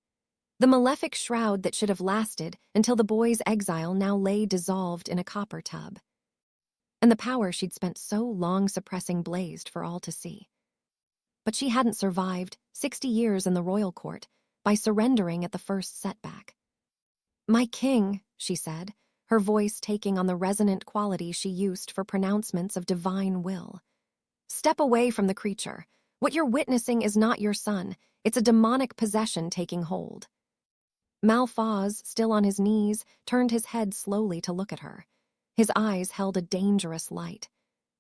The malefic shroud that should have lasted until the boy's exile now lay dissolved in a copper tub. And the power she'd spent so long suppressing blazed for all to see. But she hadn't survived 60 years in the royal court by surrendering at the first setback. "My king," she said, her voice taking on the resonant quality she used for pronouncements of divine will. "Step away from the creature. What you're witnessing is not your son. It's a demonic possession taking hold." Malphaz, still on his knees, turned his head slowly to look at her. His eyes held a dangerous light.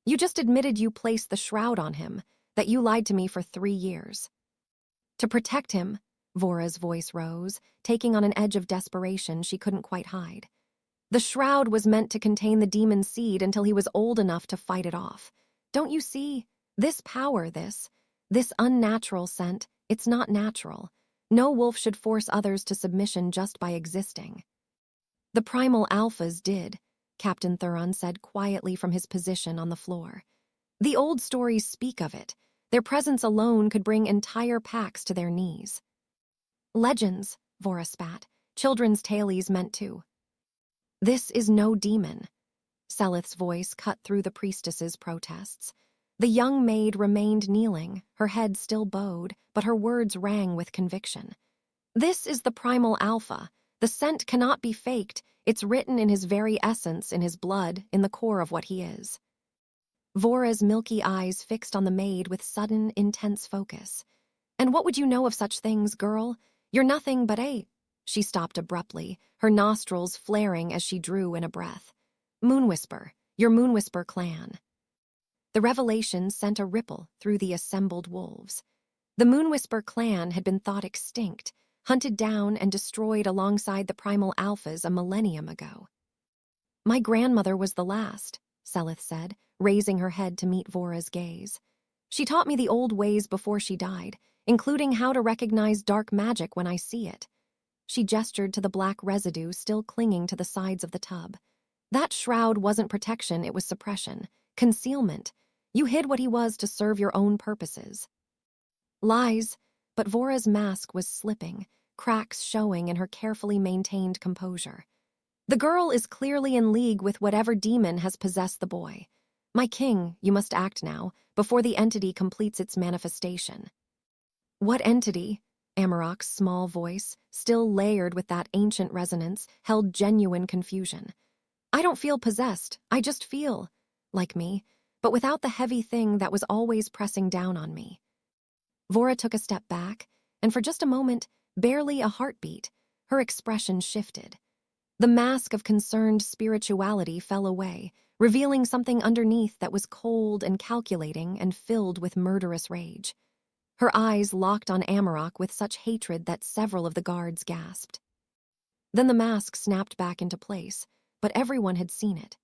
"You just admitted you placed the shroud on him, that you lied to me for 3 years." "To protect him," Vora's voice rose, taking on an edge of desperation she couldn't quite hide. "The shroud was meant to contain the demon seed until he was old enough to fight it off. Don't you see? This power, this unnatural scent, it's not natural. No wolf should force others to submission just by existing." "The primal alphas did," Captain Thuron said quietly from his position on the floor. "The old stories speak of it. Their presence alone could bring entire packs to their knees." "Legends," Vora spat. "Children's tales meant to." "This is no demon." Selith's voice cut through the priestess's protests. The young maid remained kneeling, her head still bowed, but her words rang with conviction. "This is the primal alpha. The scent cannot be faked. It's written in his very essence, in his blood, in the core of what he is." Vora's milky eyes fixed on the maid with sudden, intense focus. "And what would you know of such things, girl? You're nothing but a—" She stopped abruptly, her nostrils flaring as she drew in a breath. "Moonwhisper, your Moonwhisper clan." The revelation sent a ripple through the assembled wolves. The Moonwhisper clan had been thought extinct, hunted down and destroyed alongside the primal alphas a millennium ago. "My grandmother was the last," Selith said, raising her head to meet Vora's gaze. "She taught me the old ways before she died, including how to recognize dark magic when I see it." She gestured to the black residue still clinging to the sides of the tub. "That shroud wasn't protection, it was suppression. Concealment. You hid what he was to serve your own purposes." Lies, but Vora's mask was slipping, cracks showing in her carefully maintained composure. "The girl is clearly in league with whatever demon has possessed the boy. My king, you must act now, before the entity completes its manifestation." "What entity?" Amaroq's small voice, still layered with that ancient resonance, held genuine confusion. "I don't feel possessed, I just feel like me, but without the heavy thing that was always pressing down on me." Vora took a step back, and for just a moment, barely a heartbeat, her expression shifted. The mask of concerned spirituality fell away, revealing something underneath that was cold and calculating and filled with murderous rage. Her eyes locked on Amaroq with such hatred that several of the guards gasped. Then the mask snapped back into place, but everyone had seen it.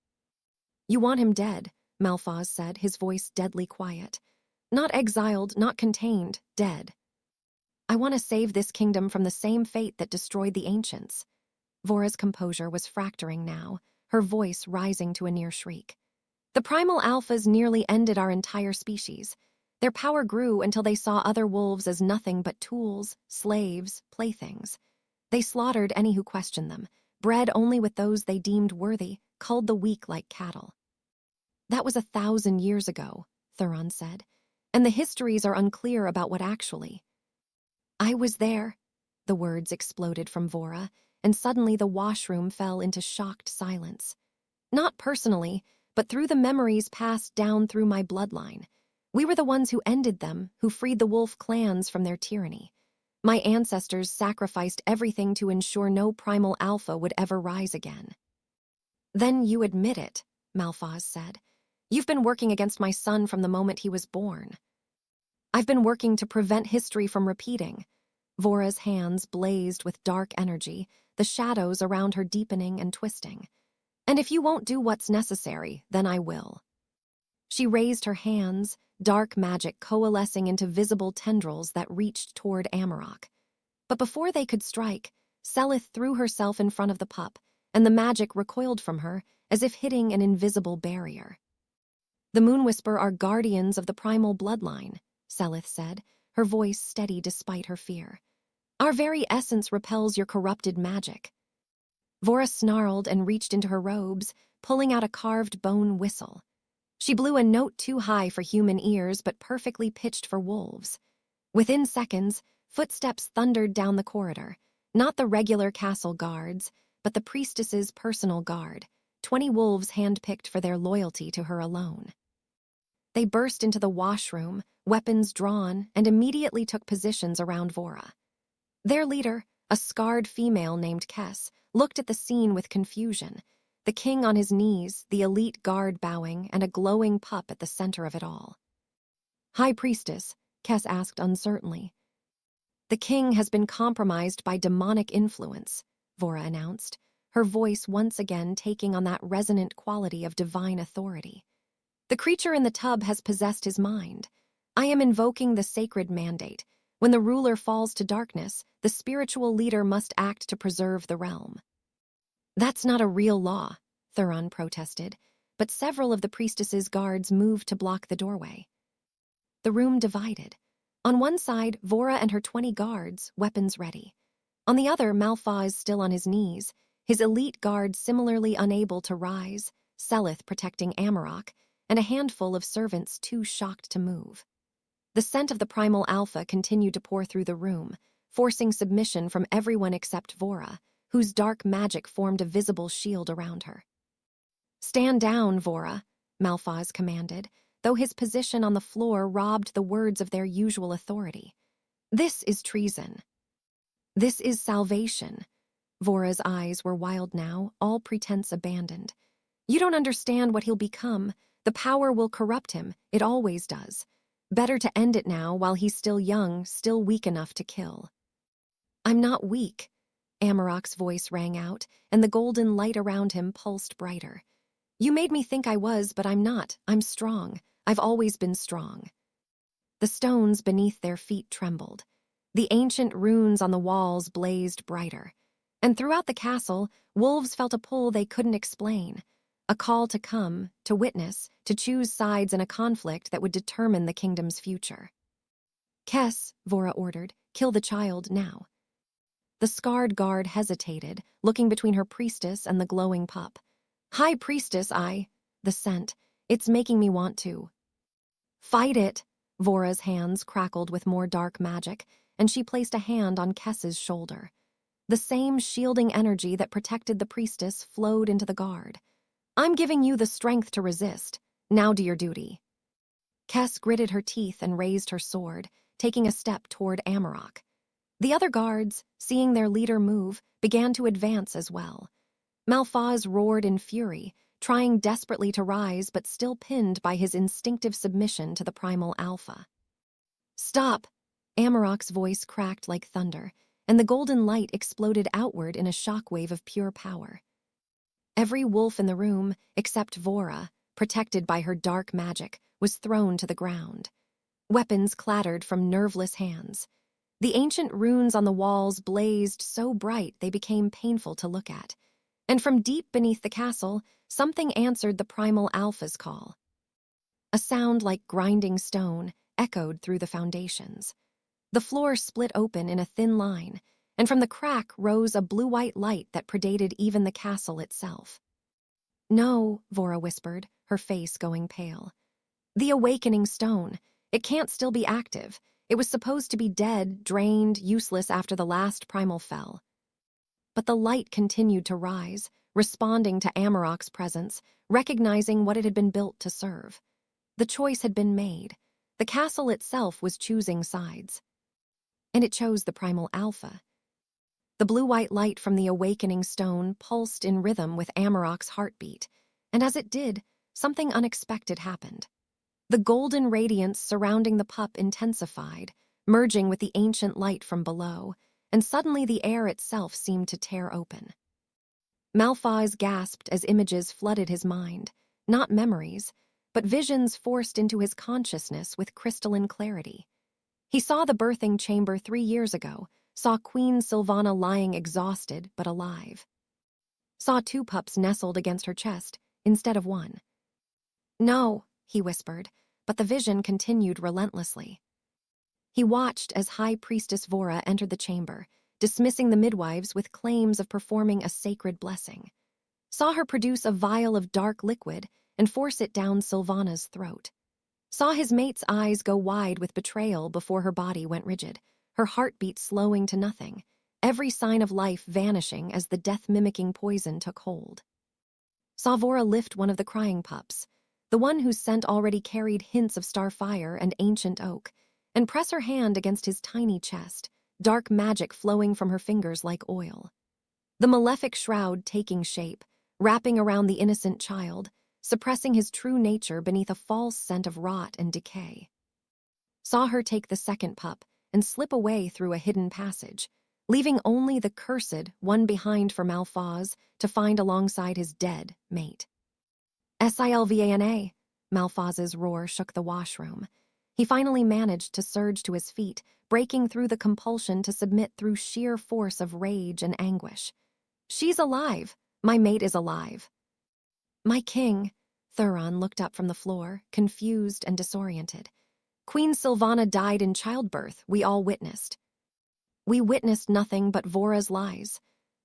"You want him dead," Malphaz said, his voice deadly quiet. "Not exiled, not contained, dead. I want to save this kingdom from the same fate that destroyed the ancients." Vora's composure was fracturing now, her voice rising to a near shriek. "The primal alphas nearly ended our entire species. Their power grew until they saw other wolves as nothing but tools, slaves, playthings. They slaughtered any who questioned them, bred only with those they deemed worthy, culled the weak like cattle." "That was 1,000 years ago," Thuron said, "and the histories are unclear about what actually—" "I was there," the words exploded from Vora, and suddenly the washroom fell into shocked silence. "Not personally, but through the memories passed down through my bloodline. We were the ones who ended them, who freed the wolf clans from their tyranny. My ancestors sacrificed everything to ensure no primal alpha would ever rise again." "Then you admit it," Malphaz said. "You've been working against my son from the moment he was born." "I've been working to prevent history from repeating." Vora's hands blazed with dark energy, the shadows around her deepening and twisting. "And if you won't do what's necessary, then I will." She raised her hands, dark magic coalescing into visible tendrils that reached toward Amaroq. But before they could strike, Selith threw herself in front of the pup, and the magic recoiled from her as if hitting an invisible barrier. "The Moonwhisper are guardians of the primal bloodline," Selith said, her voice steady despite her fear. "Our very essence repels your corrupted magic." Vora snarled and reached into her robes, pulling out a carved bone whistle. She blew a note too high for human ears but perfectly pitched for wolves. Within seconds, footsteps thundered down the corridor, not the regular castle guards, but the priestess's personal guard, 20 wolves handpicked for their loyalty to her alone. They burst into the washroom, weapons drawn, and immediately took positions around Vora. Their leader, a scarred female named Kess, looked at the scene with confusion, the king on his knees, the elite guard bowing, and a glowing pup at the center of it all. "High Priestess," Kess asked uncertainly. "The king has been compromised by demonic influence," Vora announced, her voice once again taking on that resonant quality of divine authority. "The creature in the tub has possessed his mind. I am invoking the sacred mandate. When the ruler falls to darkness, the spiritual leader must act to preserve the realm." "That's not a real law," Thuron protested, but several of the priestess's guards moved to block the doorway. The room divided. On one side, Vora and her 20 guards, weapons ready. On the other, Malphaz still on his knees, his elite guard similarly unable to rise, Selith protecting Amaroq, and a handful of servants too shocked to move. The scent of the primal alpha continued to pour through the room, forcing submission from everyone except Vora, whose dark magic formed a visible shield around her. "Stand down, Vora," Malphaz commanded, though his position on the floor robbed the words of their usual authority. This is treason. This is salvation. Vora's eyes were wild now, all pretense abandoned. You don't understand what he'll become. The power will corrupt him. It always does. Better to end it now while he's still young, still weak enough to kill. I'm not weak. Amaroq's voice rang out, and the golden light around him pulsed brighter. You made me think I was, but I'm not. I'm strong. I've always been strong. The stones beneath their feet trembled. The ancient runes on the walls blazed brighter. And throughout the castle, wolves felt a pull they couldn't explain. A call to come, to witness, to choose sides in a conflict that would determine the kingdom's future. Kes, Vora ordered, kill the child now. The scarred guard hesitated, looking between her priestess and the glowing pup. High priestess, the scent. It's making me want to. Fight it! Vora's hands crackled with more dark magic, and she placed a hand on Kes's shoulder. The same shielding energy that protected the priestess flowed into the guard. I'm giving you the strength to resist. Now do your duty. Kes gritted her teeth and raised her sword, taking a step toward Amaroq. The other guards, seeing their leader move, began to advance as well. Malphaz roared in fury, trying desperately to rise but still pinned by his instinctive submission to the primal alpha. Stop! Amaroq's voice cracked like thunder, and the golden light exploded outward in a shockwave of pure power. Every wolf in the room, except Vora, protected by her dark magic, was thrown to the ground. Weapons clattered from nerveless hands. The ancient runes on the walls blazed so bright they became painful to look at. And from deep beneath the castle, something answered the primal alpha's call. A sound like grinding stone echoed through the foundations. The floor split open in a thin line, and from the crack rose a blue-white light that predated even the castle itself. No, Vora whispered, her face going pale. The awakening stone. It can't still be active. It was supposed to be dead, drained, useless after the last primal fell. But the light continued to rise, responding to Amaroq's presence, recognizing what it had been built to serve. The choice had been made. The castle itself was choosing sides. And it chose the primal alpha. The blue-white light from the awakening stone pulsed in rhythm with Amaroq's heartbeat, and as it did, something unexpected happened. The golden radiance surrounding the pup intensified, merging with the ancient light from below, and suddenly the air itself seemed to tear open. Malphaz gasped as images flooded his mind, not memories, but visions forced into his consciousness with crystalline clarity. He saw the birthing chamber 3 years ago, saw Queen Sylvana lying exhausted but alive. Saw 2 pups nestled against her chest instead of 1. No, he whispered, but the vision continued relentlessly. He watched as High Priestess Vora entered the chamber, dismissing the midwives with claims of performing a sacred blessing. Saw her produce a vial of dark liquid and force it down Sylvana's throat. Saw his mate's eyes go wide with betrayal before her body went rigid, her heartbeat slowing to nothing, every sign of life vanishing as the death-mimicking poison took hold. Saw Vora lift one of the crying pups, the one whose scent already carried hints of starfire and ancient oak, and press her hand against his tiny chest, dark magic flowing from her fingers like oil. The malefic shroud taking shape, wrapping around the innocent child, suppressing his true nature beneath a false scent of rot and decay. Saw her take the second pup and slip away through a hidden passage, leaving only the cursed one behind for Malphaz to find alongside his dead mate. Sylvana! Malphaz's roar shook the washroom. He finally managed to surge to his feet, breaking through the compulsion to submit through sheer force of rage and anguish. She's alive! My mate is alive! My king! Thuron looked up from the floor, confused and disoriented. Queen Sylvana died in childbirth, we all witnessed. We witnessed nothing but Vora's lies.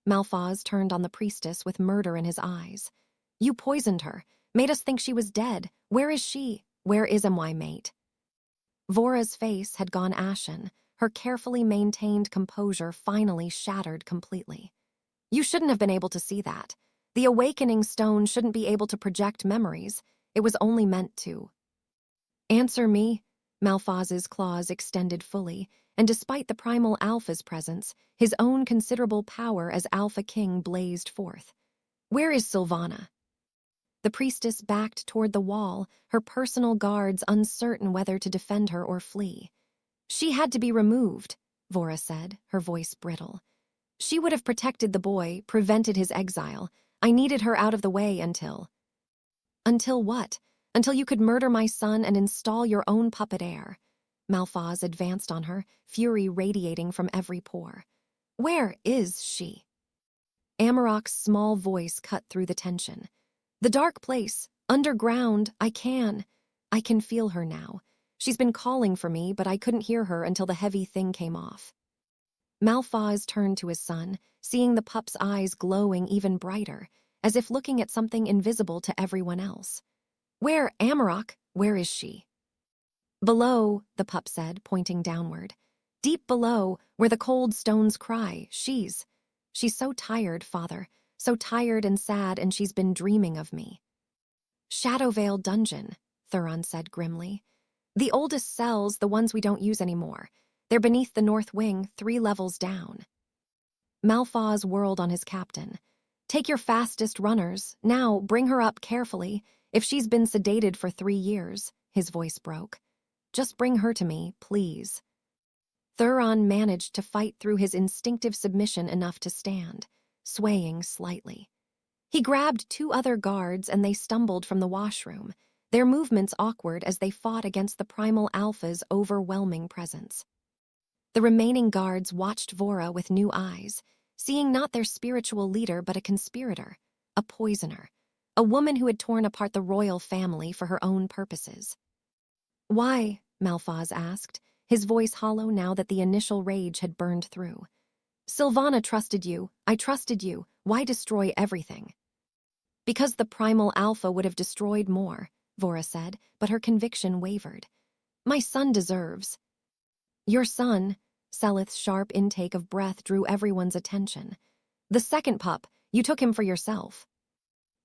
Malphaz turned on the priestess with murder in his eyes. You poisoned her, made us think she was dead. Where is she? Where is my mate? Vora's face had gone ashen, her carefully maintained composure finally shattered completely. You shouldn't have been able to see that. The awakening stone shouldn't be able to project memories. It was only meant to. Answer me. Malphaz's claws extended fully, and despite the primal alpha's presence, his own considerable power as Alpha King blazed forth. Where is Sylvana? The priestess backed toward the wall, her personal guards uncertain whether to defend her or flee. She had to be removed, Vora said, her voice brittle. She would have protected the boy, prevented his exile. I needed her out of the way until... Until what? Until you could murder my son and install your own puppet heir. Malphaz advanced on her, fury radiating from every pore. Where is she? Amaroq's small voice cut through the tension. The dark place, underground, I can feel her now. She's been calling for me, but I couldn't hear her until the heavy thing came off. Malphaz turned to his son, seeing the pup's eyes glowing even brighter, as if looking at something invisible to everyone else. Where, Amaroq? Where is she? Below, the pup said, pointing downward. Deep below, where the cold stones cry, she's so tired, father, so tired and sad, and she's been dreaming of me. Shadowvale Dungeon, Thuron said grimly. The oldest cells, the ones we don't use anymore. They're beneath the north wing, 3 levels down. Malphaz whirled on his captain. Take your fastest runners. Now, bring her up carefully. If she's been sedated for 3 years, his voice broke. Just bring her to me, please. Thuron managed to fight through his instinctive submission enough to stand, swaying slightly. He grabbed 2 other guards and they stumbled from the washroom, their movements awkward as they fought against the primal alpha's overwhelming presence. The remaining guards watched Vora with new eyes, seeing not their spiritual leader but a conspirator, a poisoner, a woman who had torn apart the royal family for her own purposes. Why? Malphaz asked, his voice hollow now that the initial rage had burned through. Sylvana trusted you. I trusted you. Why destroy everything? Because the primal alpha would have destroyed more, Vora said, but her conviction wavered. My son deserves. Your son, Selith's sharp intake of breath drew everyone's attention. The second pup, you took him for yourself.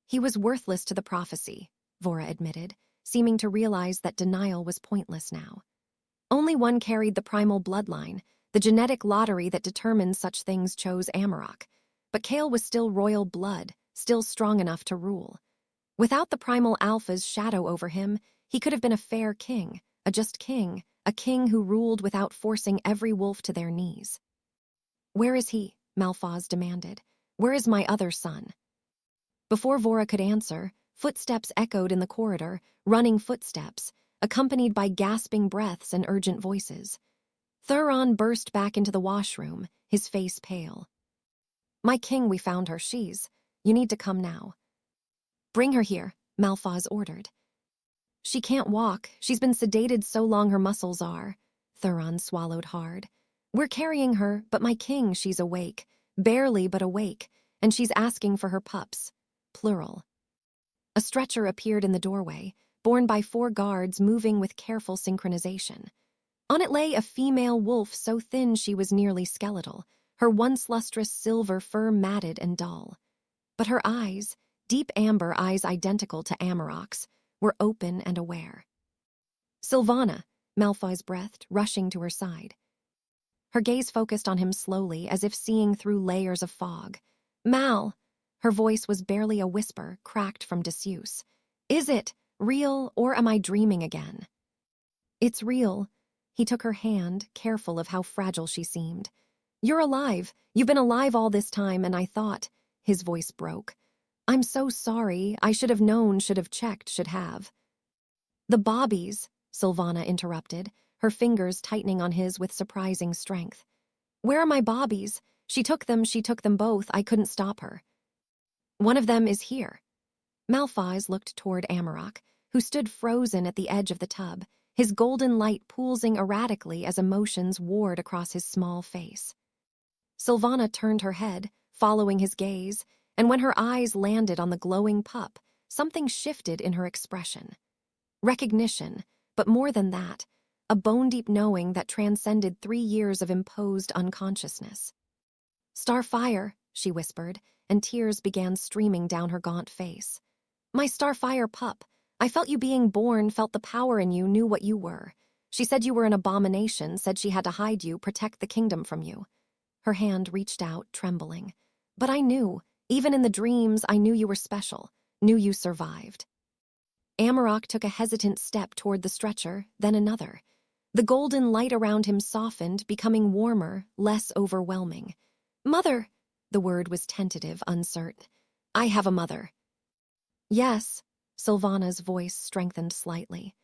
He was worthless to the prophecy, Vora admitted, seeming to realize that denial was pointless now. Only one carried the primal bloodline. The genetic lottery that determines such things chose Amaroq. But Kale was still royal blood, still strong enough to rule. Without the primal alpha's shadow over him, he could have been a fair king, a just king, a king who ruled without forcing every wolf to their knees. Where is he? Malphaz demanded. Where is my other son? Before Vora could answer, footsteps echoed in the corridor, running footsteps, accompanied by gasping breaths and urgent voices. Thuron burst back into the washroom, his face pale. My king, we found her. You need to come now. Bring her here, Malphaz ordered. She can't walk. She's been sedated so long her muscles are. Thuron swallowed hard. We're carrying her, but my king, she's awake. Barely, but awake. And she's asking for her pups. Plural. A stretcher appeared in the doorway, borne by 4 guards moving with careful synchronization. On it lay a female wolf so thin she was nearly skeletal, her once lustrous silver fur matted and dull. But her eyes, deep amber eyes identical to Amaroq's, were open and aware. Sylvana, Malphaz breathed, rushing to her side. Her gaze focused on him slowly, as if seeing through layers of fog. Mal! Her voice was barely a whisper, cracked from disuse. Is it real, or am I dreaming again? It's real. He took her hand, careful of how fragile she seemed. You're alive. You've been alive all this time, and I thought... His voice broke. I'm so sorry. I should have known, should have checked, should have. The bobbies, Sylvana interrupted, her fingers tightening on his with surprising strength. Where are my bobbies? She took them both. I couldn't stop her. One of them is here. Malphaz looked toward Amaroq, who stood frozen at the edge of the tub, his golden light pulsing erratically as emotions warred across his small face. Sylvana turned her head, following his gaze, and when her eyes landed on the glowing pup, something shifted in her expression. Recognition, but more than that, a bone-deep knowing that transcended 3 years of imposed unconsciousness. Starfire, she whispered, and tears began streaming down her gaunt face. My Starfire pup, I felt you being born, felt the power in you, knew what you were. She said you were an abomination, said she had to hide you, protect the kingdom from you. Her hand reached out, trembling. But I knew, even in the dreams, I knew you were special, knew you survived. Amaroq took a hesitant step toward the stretcher, then another. The golden light around him softened, becoming warmer, less overwhelming. Mother! The word was tentative, uncertain. I have a mother. Yes, Sylvana's voice strengthened slightly.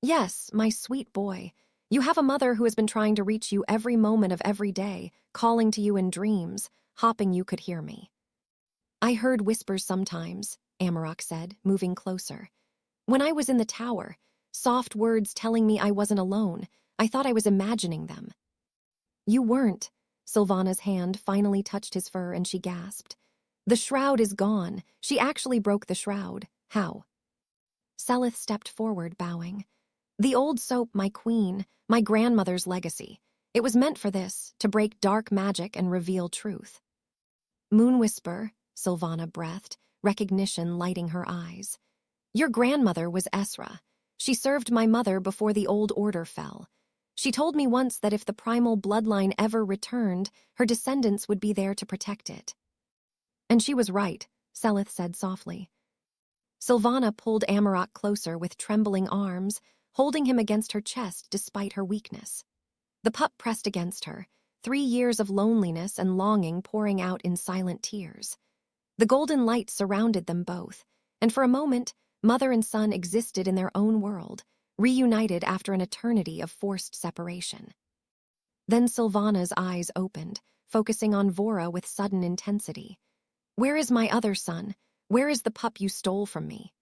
Yes, my sweet boy. You have a mother who has been trying to reach you every moment of every day, calling to you in dreams, hoping you could hear me. I heard whispers sometimes, Amaroq said, moving closer. When I was in the tower, soft words telling me I wasn't alone. I thought I was imagining them. You weren't. Sylvana's hand finally touched his fur and she gasped. The shroud is gone. She actually broke the shroud. How? Selith stepped forward, bowing. The old soap, my queen, my grandmother's legacy. It was meant for this, to break dark magic and reveal truth. Moon Whisper, Sylvana breathed, recognition lighting her eyes. Your grandmother was Esra. She served my mother before the old order fell. She told me once that if the primal bloodline ever returned, her descendants would be there to protect it. And she was right, Selith said softly. Sylvana pulled Amaroq closer with trembling arms, holding him against her chest despite her weakness. The pup pressed against her, 3 years of loneliness and longing pouring out in silent tears. The golden light surrounded them both, and for a moment, mother and son existed in their own world, reunited after an eternity of forced separation. Then Sylvana's eyes opened, focusing on Vora with sudden intensity. Where is my other son? Where is the pup you stole from me?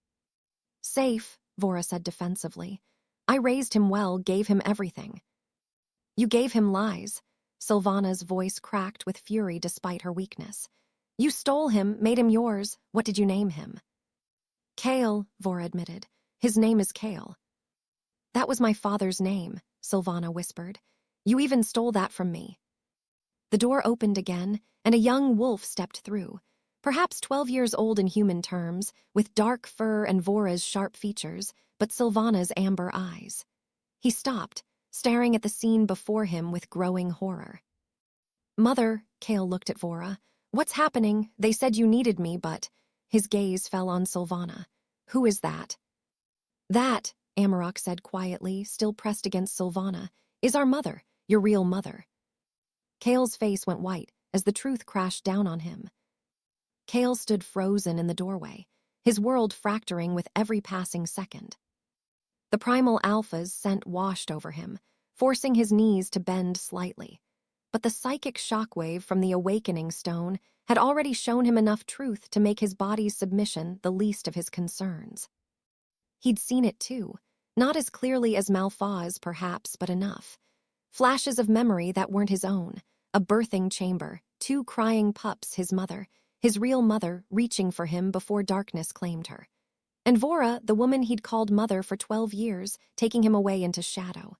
Safe, Vora said defensively. I raised him well, gave him everything. You gave him lies. Sylvana's voice cracked with fury despite her weakness. You stole him, made him yours. What did you name him? Kale, Vora admitted. His name is Kale. That was my father's name, Sylvana whispered. You even stole that from me. The door opened again, and a young wolf stepped through, perhaps 12 years old in human terms, with dark fur and Vora's sharp features, but Sylvana's amber eyes. He stopped, staring at the scene before him with growing horror. Mother, Kale looked at Vora. What's happening? They said you needed me, but... His gaze fell on Sylvana. Who is that? That, Amaroq said quietly, still pressed against Sylvana, is our mother, your real mother. Kale's face went white as the truth crashed down on him. Kale stood frozen in the doorway, his world fracturing with every passing second. The primal alpha's scent washed over him, forcing his knees to bend slightly. But the psychic shockwave from the awakening stone had already shown him enough truth to make his body's submission the least of his concerns. He'd seen it too, not as clearly as Malfa's perhaps, but enough. Flashes of memory that weren't his own, a birthing chamber, 2 crying pups, his mother, his real mother, reaching for him before darkness claimed her. And Vora, the woman he'd called mother for 12 years, taking him away into shadow.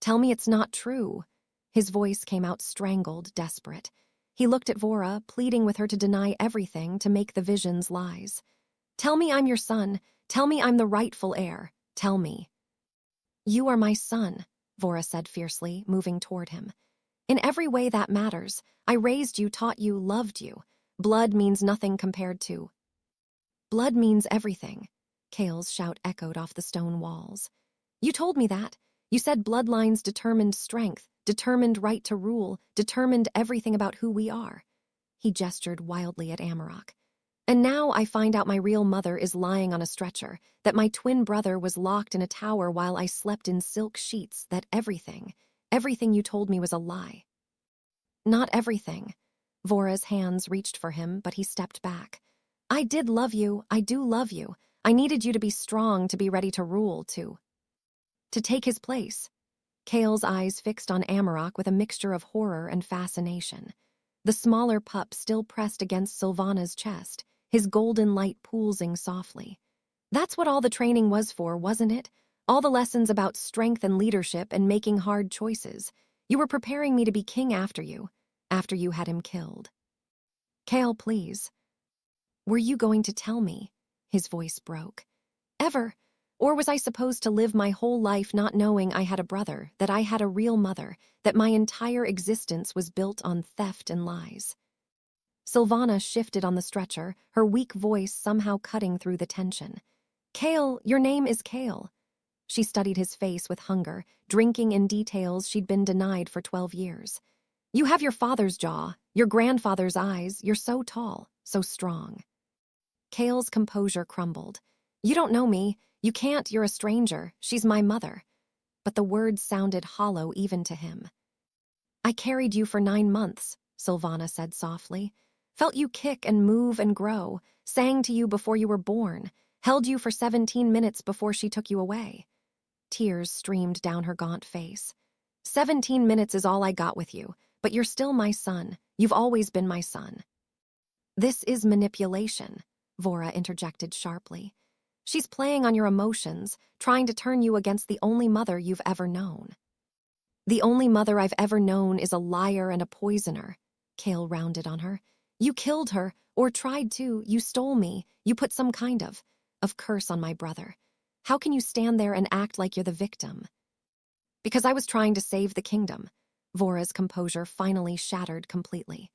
Tell me it's not true. His voice came out strangled, desperate. He looked at Vora, pleading with her to deny everything, to make the visions lies. Tell me I'm your son. Tell me I'm the rightful heir. Tell me. You are my son, Vora said fiercely, moving toward him. In every way that matters. I raised you, taught you, loved you. Blood means nothing compared to... Blood means everything, Kale's shout echoed off the stone walls. You told me that. You said bloodlines determined strength, determined right to rule, determined everything about who we are. He gestured wildly at Amaroq. And now I find out my real mother is lying on a stretcher, that my twin brother was locked in a tower while I slept in silk sheets, that everything you told me was a lie. Not everything. Vora's hands reached for him, but he stepped back. I did love you, I do love you. I needed you to be strong, to be ready to rule, to take his place. Kale's eyes fixed on Amaroq with a mixture of horror and fascination. The smaller pup still pressed against Sylvana's chest, his golden light pulsing softly. That's what all the training was for, wasn't it? All the lessons about strength and leadership and making hard choices. You were preparing me to be king after you had him killed. Kale, please. Were you going to tell me? His voice broke. Ever. Or was I supposed to live my whole life not knowing I had a brother, that I had a real mother, that my entire existence was built on theft and lies? Sylvana shifted on the stretcher, her weak voice somehow cutting through the tension. Cale, your name is Cale. She studied his face with hunger, drinking in details she'd been denied for 12 years. You have your father's jaw, your grandfather's eyes, you're so tall, so strong. Cale's composure crumbled. You don't know me, you can't, you're a stranger, she's my mother. But the words sounded hollow even to him. I carried you for 9 months, Sylvana said softly. Felt you kick and move and grow, sang to you before you were born, held you for 17 minutes before she took you away. Tears streamed down her gaunt face. 17 minutes is all I got with you, but you're still my son. You've always been my son. This is manipulation, Vora interjected sharply. She's playing on your emotions, trying to turn you against the only mother you've ever known. The only mother I've ever known is a liar and a poisoner, Cale rounded on her. You killed her, or tried to, you stole me, you put some kind of curse on my brother. How can you stand there and act like you're the victim? Because I was trying to save the kingdom. Vora's composure finally shattered completely.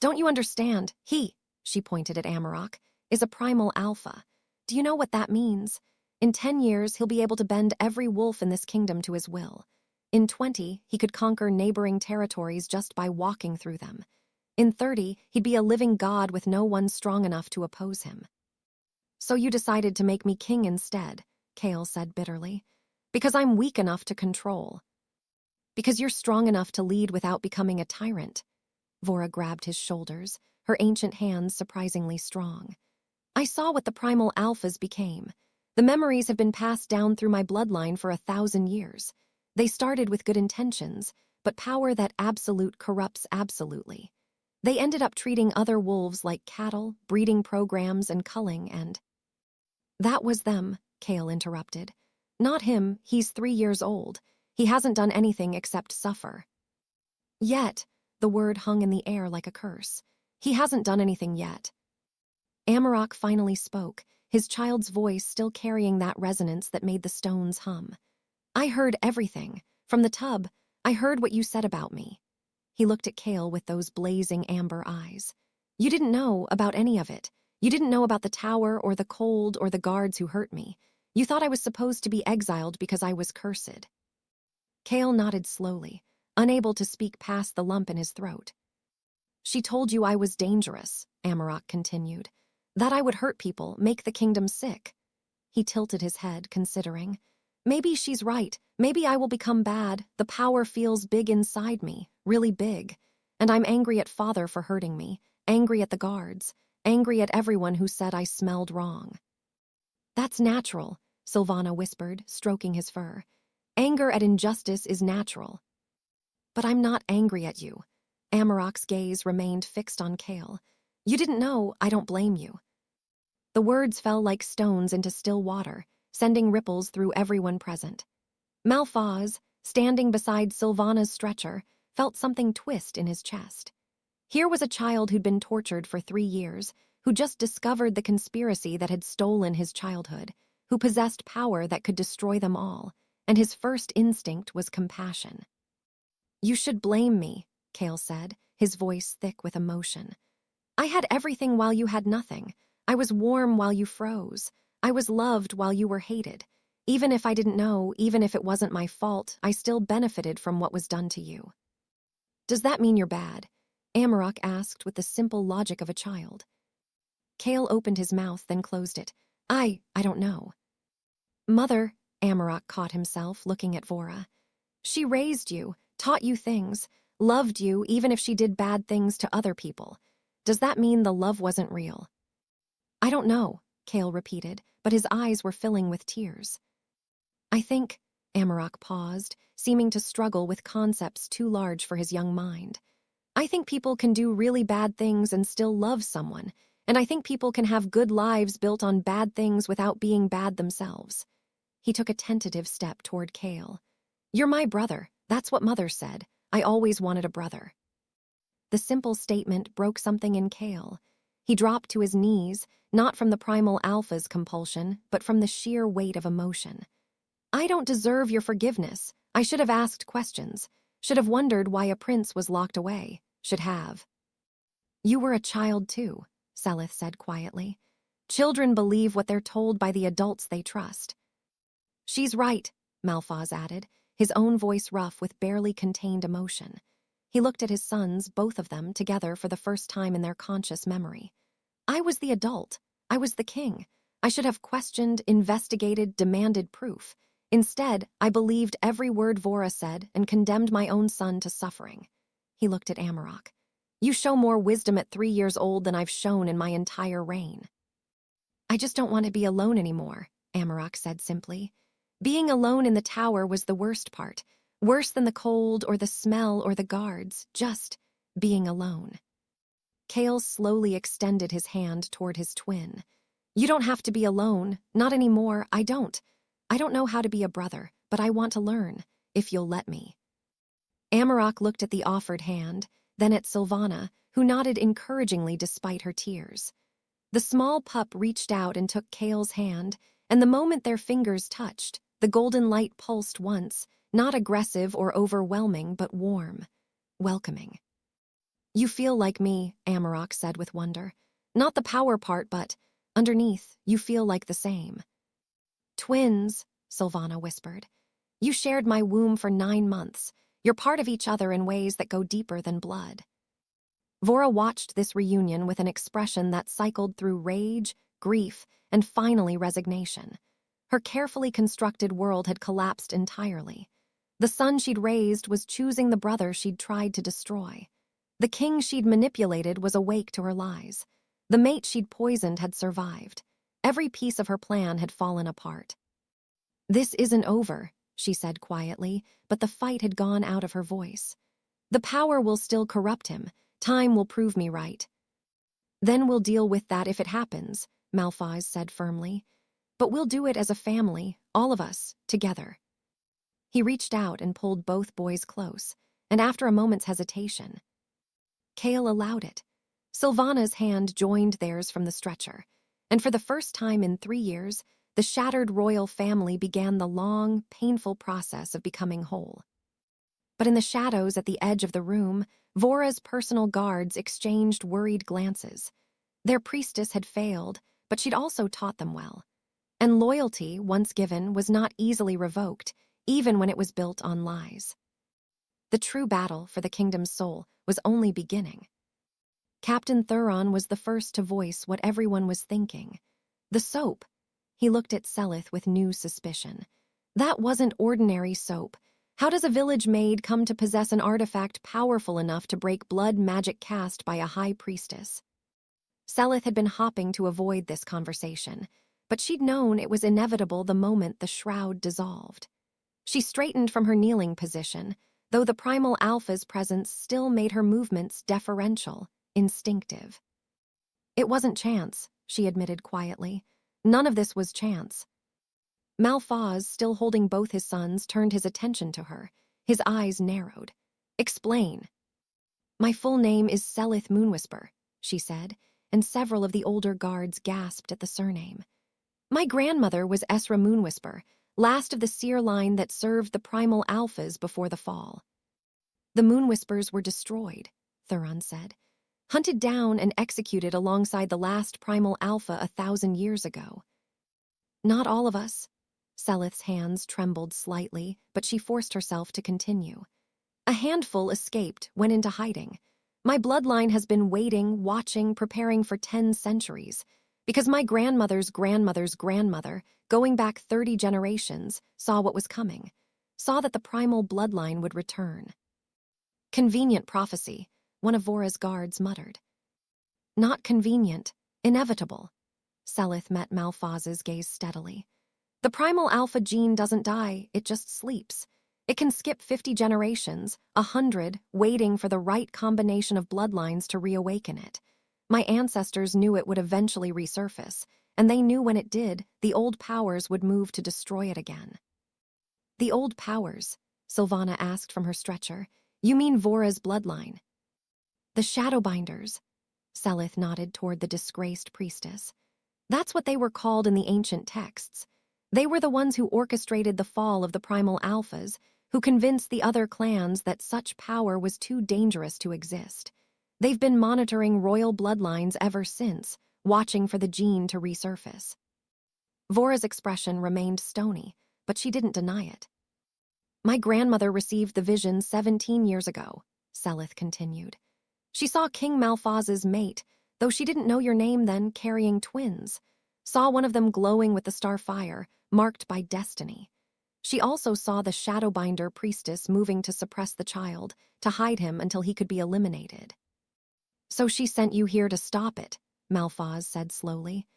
Don't you understand? He, she pointed at Amaroq, is a primal alpha. Do you know what that means? In 10 years, he'll be able to bend every wolf in this kingdom to his will. In 20, he could conquer neighboring territories just by walking through them. In 30, he'd be a living god with no one strong enough to oppose him. So you decided to make me king instead, Cale said bitterly. Because I'm weak enough to control. Because you're strong enough to lead without becoming a tyrant. Vora grabbed his shoulders, her ancient hands surprisingly strong. I saw what the primal alphas became. The memories have been passed down through my bloodline for 1,000 years. They started with good intentions, but power that absolute corrupts absolutely. They ended up treating other wolves like cattle, breeding programs, and culling, and... That was them, Cale interrupted. Not him, he's 3 years old. He hasn't done anything except suffer. Yet, the word hung in the air like a curse. He hasn't done anything yet. Amaroq finally spoke, his child's voice still carrying that resonance that made the stones hum. I heard everything. From the tub, I heard what you said about me. He looked at Cale with those blazing amber eyes. You didn't know about any of it. You didn't know about the tower or the cold or the guards who hurt me. You thought I was supposed to be exiled because I was cursed. Cale nodded slowly, unable to speak past the lump in his throat. She told you I was dangerous, Amaroq continued. That I would hurt people, make the kingdom sick. He tilted his head, considering. Maybe she's right. Maybe I will become bad. The power feels big inside me, really big. And I'm angry at Father for hurting me, angry at the guards, angry at everyone who said I smelled wrong. That's natural, Sylvana whispered, stroking his fur. Anger at injustice is natural. But I'm not angry at you. Amaroq's gaze remained fixed on Cale. You didn't know, I don't blame you. The words fell like stones into still water, sending ripples through everyone present. Malphaz, standing beside Sylvana's stretcher, felt something twist in his chest. Here was a child who'd been tortured for 3 years, who just discovered the conspiracy that had stolen his childhood, who possessed power that could destroy them all, and his first instinct was compassion. You should blame me, Cale said, his voice thick with emotion. I had everything while you had nothing. I was warm while you froze. I was loved while you were hated. Even if I didn't know, even if it wasn't my fault, I still benefited from what was done to you. Does that mean you're bad? Amaroq asked with the simple logic of a child. Cale opened his mouth, then closed it. I don't know. Mother, Amaroq caught himself, looking at Vora. She raised you, taught you things, loved you even if she did bad things to other people. Does that mean the love wasn't real? I don't know, Cale repeated, but his eyes were filling with tears. I think, Amaroq paused, seeming to struggle with concepts too large for his young mind. I think people can do really bad things and still love someone, and I think people can have good lives built on bad things without being bad themselves. He took a tentative step toward Cale. You're my brother, that's what Mother said. I always wanted a brother. The simple statement broke something in Cale. He dropped to his knees, not from the primal alpha's compulsion, but from the sheer weight of emotion. I don't deserve your forgiveness. I should have asked questions. Should have wondered why a prince was locked away. Should have. You were a child too, Selith said quietly. Children believe what they're told by the adults they trust. She's right, Malphaz added, his own voice rough with barely contained emotion. He looked at his sons, both of them, together for the first time in their conscious memory. I was the adult. I was the king. I should have questioned, investigated, demanded proof. Instead, I believed every word Vora said and condemned my own son to suffering. He looked at Amaroq. You show more wisdom at 3 years old than I've shown in my entire reign. I just don't want to be alone anymore, Amaroq said simply. Being alone in the tower was the worst part. Worse than the cold or the smell or the guards, just being alone. Kale slowly extended his hand toward his twin. You don't have to be alone. Not anymore. I don't. I don't know how to be a brother, but I want to learn, if you'll let me. Amaroq looked at the offered hand, then at Sylvana, who nodded encouragingly despite her tears. The small pup reached out and took Kale's hand, and the moment their fingers touched, the golden light pulsed once, not aggressive or overwhelming, but warm, welcoming. You feel like me, Amaroq said with wonder. Not the power part, but, underneath, you feel like the same. Twins, Sylvana whispered. You shared my womb for 9 months. You're part of each other in ways that go deeper than blood. Vora watched this reunion with an expression that cycled through rage, grief, and finally resignation. Her carefully constructed world had collapsed entirely. The son she'd raised was choosing the brother she'd tried to destroy. The king she'd manipulated was awake to her lies. The mate she'd poisoned had survived. Every piece of her plan had fallen apart. This isn't over, she said quietly, but the fight had gone out of her voice. The power will still corrupt him. Time will prove me right. Then we'll deal with that if it happens, Malphaz said firmly. But we'll do it as a family, all of us, together. He reached out and pulled both boys close, and after a moment's hesitation, Kale allowed it. Sylvana's hand joined theirs from the stretcher, and for the first time in 3 years, the shattered royal family began the long, painful process of becoming whole. But in the shadows at the edge of the room, Vora's personal guards exchanged worried glances. Their priestess had failed, but she'd also taught them well. And loyalty, once given, was not easily revoked, even when it was built on lies. The true battle for the kingdom's soul was only beginning. Captain Thuron was the first to voice what everyone was thinking. The soap. He looked at Selith with new suspicion. That wasn't ordinary soap. How does a village maid come to possess an artifact powerful enough to break blood magic cast by a high priestess? Selith had been hopping to avoid this conversation, but she'd known it was inevitable the moment the shroud dissolved. She straightened from her kneeling position, though the primal alpha's presence still made her movements deferential, instinctive. It wasn't chance, she admitted quietly. None of this was chance. Malphaz, still holding both his sons, turned his attention to her. His eyes narrowed. Explain. My full name is Selith Moonwhisper, she said, and several of the older guards gasped at the surname. My grandmother was Esra Moonwhisper, last of the seer line that served the primal alphas before the fall. The Moonwhispers were destroyed, Thuron said, hunted down and executed alongside the last primal alpha 1,000 years ago. Not all of us. Selith's hands trembled slightly, but she forced herself to continue. A handful escaped, went into hiding. My bloodline has been waiting, watching, preparing for 10 centuries, because my grandmother's grandmother's grandmother, going back 30 generations, saw what was coming, saw that the primal bloodline would return. Convenient prophecy, one of Vora's guards muttered. Not convenient, inevitable. Selith met Malphaz's gaze steadily. The primal alpha gene doesn't die, it just sleeps. It can skip 50 generations, 100, waiting for the right combination of bloodlines to reawaken it. My ancestors knew it would eventually resurface, and they knew when it did, the old powers would move to destroy it again. The old powers, Sylvana asked from her stretcher. You mean Vora's bloodline? The Shadowbinders. Selith nodded toward the disgraced priestess. That's what they were called in the ancient texts. They were the ones who orchestrated the fall of the primal alphas, who convinced the other clans that such power was too dangerous to exist. They've been monitoring royal bloodlines ever since, watching for the gene to resurface. Vora's expression remained stony, but she didn't deny it. My grandmother received the vision 17 years ago, Selith continued. She saw King Malphaz's mate, though she didn't know your name then, carrying twins. Saw one of them glowing with the star fire, marked by destiny. She also saw the Shadowbinder priestess moving to suppress the child, to hide him until he could be eliminated. So she sent you here to stop it, Malphaz said slowly.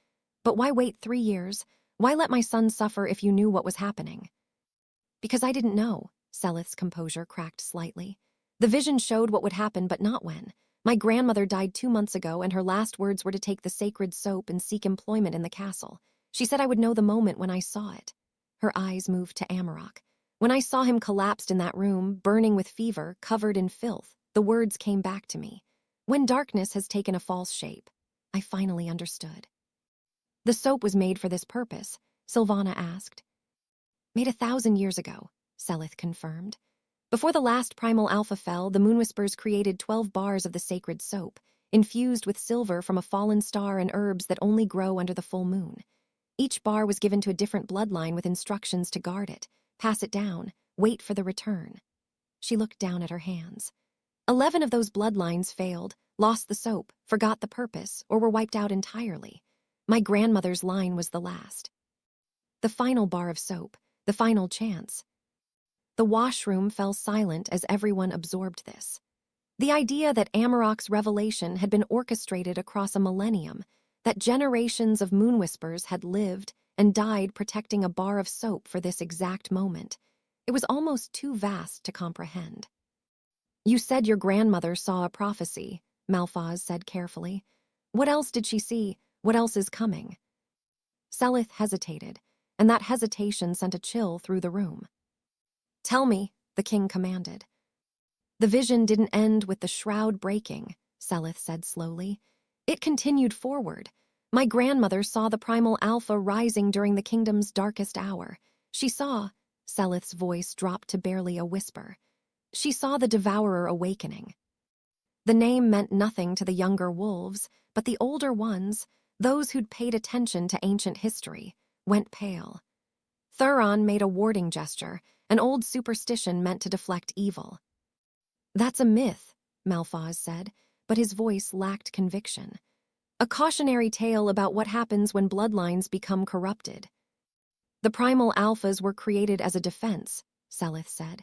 But why wait 3 years? Why let my son suffer if you knew what was happening? Because I didn't know, Selith's composure cracked slightly. The vision showed what would happen, but not when. My grandmother died 2 months ago, and her last words were to take the sacred soap and seek employment in the castle. She said I would know the moment when I saw it. Her eyes moved to Amaroq. When I saw him collapsed in that room, burning with fever, covered in filth, the words came back to me. When darkness has taken a false shape, I finally understood. The soap was made for this purpose, Sylvana asked. Made 1,000 years ago, Selith confirmed. Before the last primal alpha fell, the Moonwhispers created 12 bars of the sacred soap, infused with silver from a fallen star and herbs that only grow under the full moon. Each bar was given to a different bloodline with instructions to guard it, pass it down, wait for the return. She looked down at her hands. 11 of those bloodlines failed, lost the soap, forgot the purpose, or were wiped out entirely. My grandmother's line was the last. The final bar of soap, the final chance. The washroom fell silent as everyone absorbed this. The idea that Amaroq's revelation had been orchestrated across a millennium, that generations of Moonwhispers had lived and died protecting a bar of soap for this exact moment. It was almost too vast to comprehend. You said your grandmother saw a prophecy, Malphaz said carefully. What else did she see? What else is coming? Selith hesitated, and that hesitation sent a chill through the room. Tell me, the king commanded. The vision didn't end with the shroud breaking, Selith said slowly. It continued forward. My grandmother saw the primal alpha rising during the kingdom's darkest hour. She saw, Selith's voice dropped to barely a whisper. She saw the devourer awakening. The name meant nothing to the younger wolves, but the older ones, those who'd paid attention to ancient history, went pale. Thuron made a warding gesture, an old superstition meant to deflect evil. That's a myth, Malphaz said, but his voice lacked conviction. A cautionary tale about what happens when bloodlines become corrupted. The primal alphas were created as a defense, Selith said.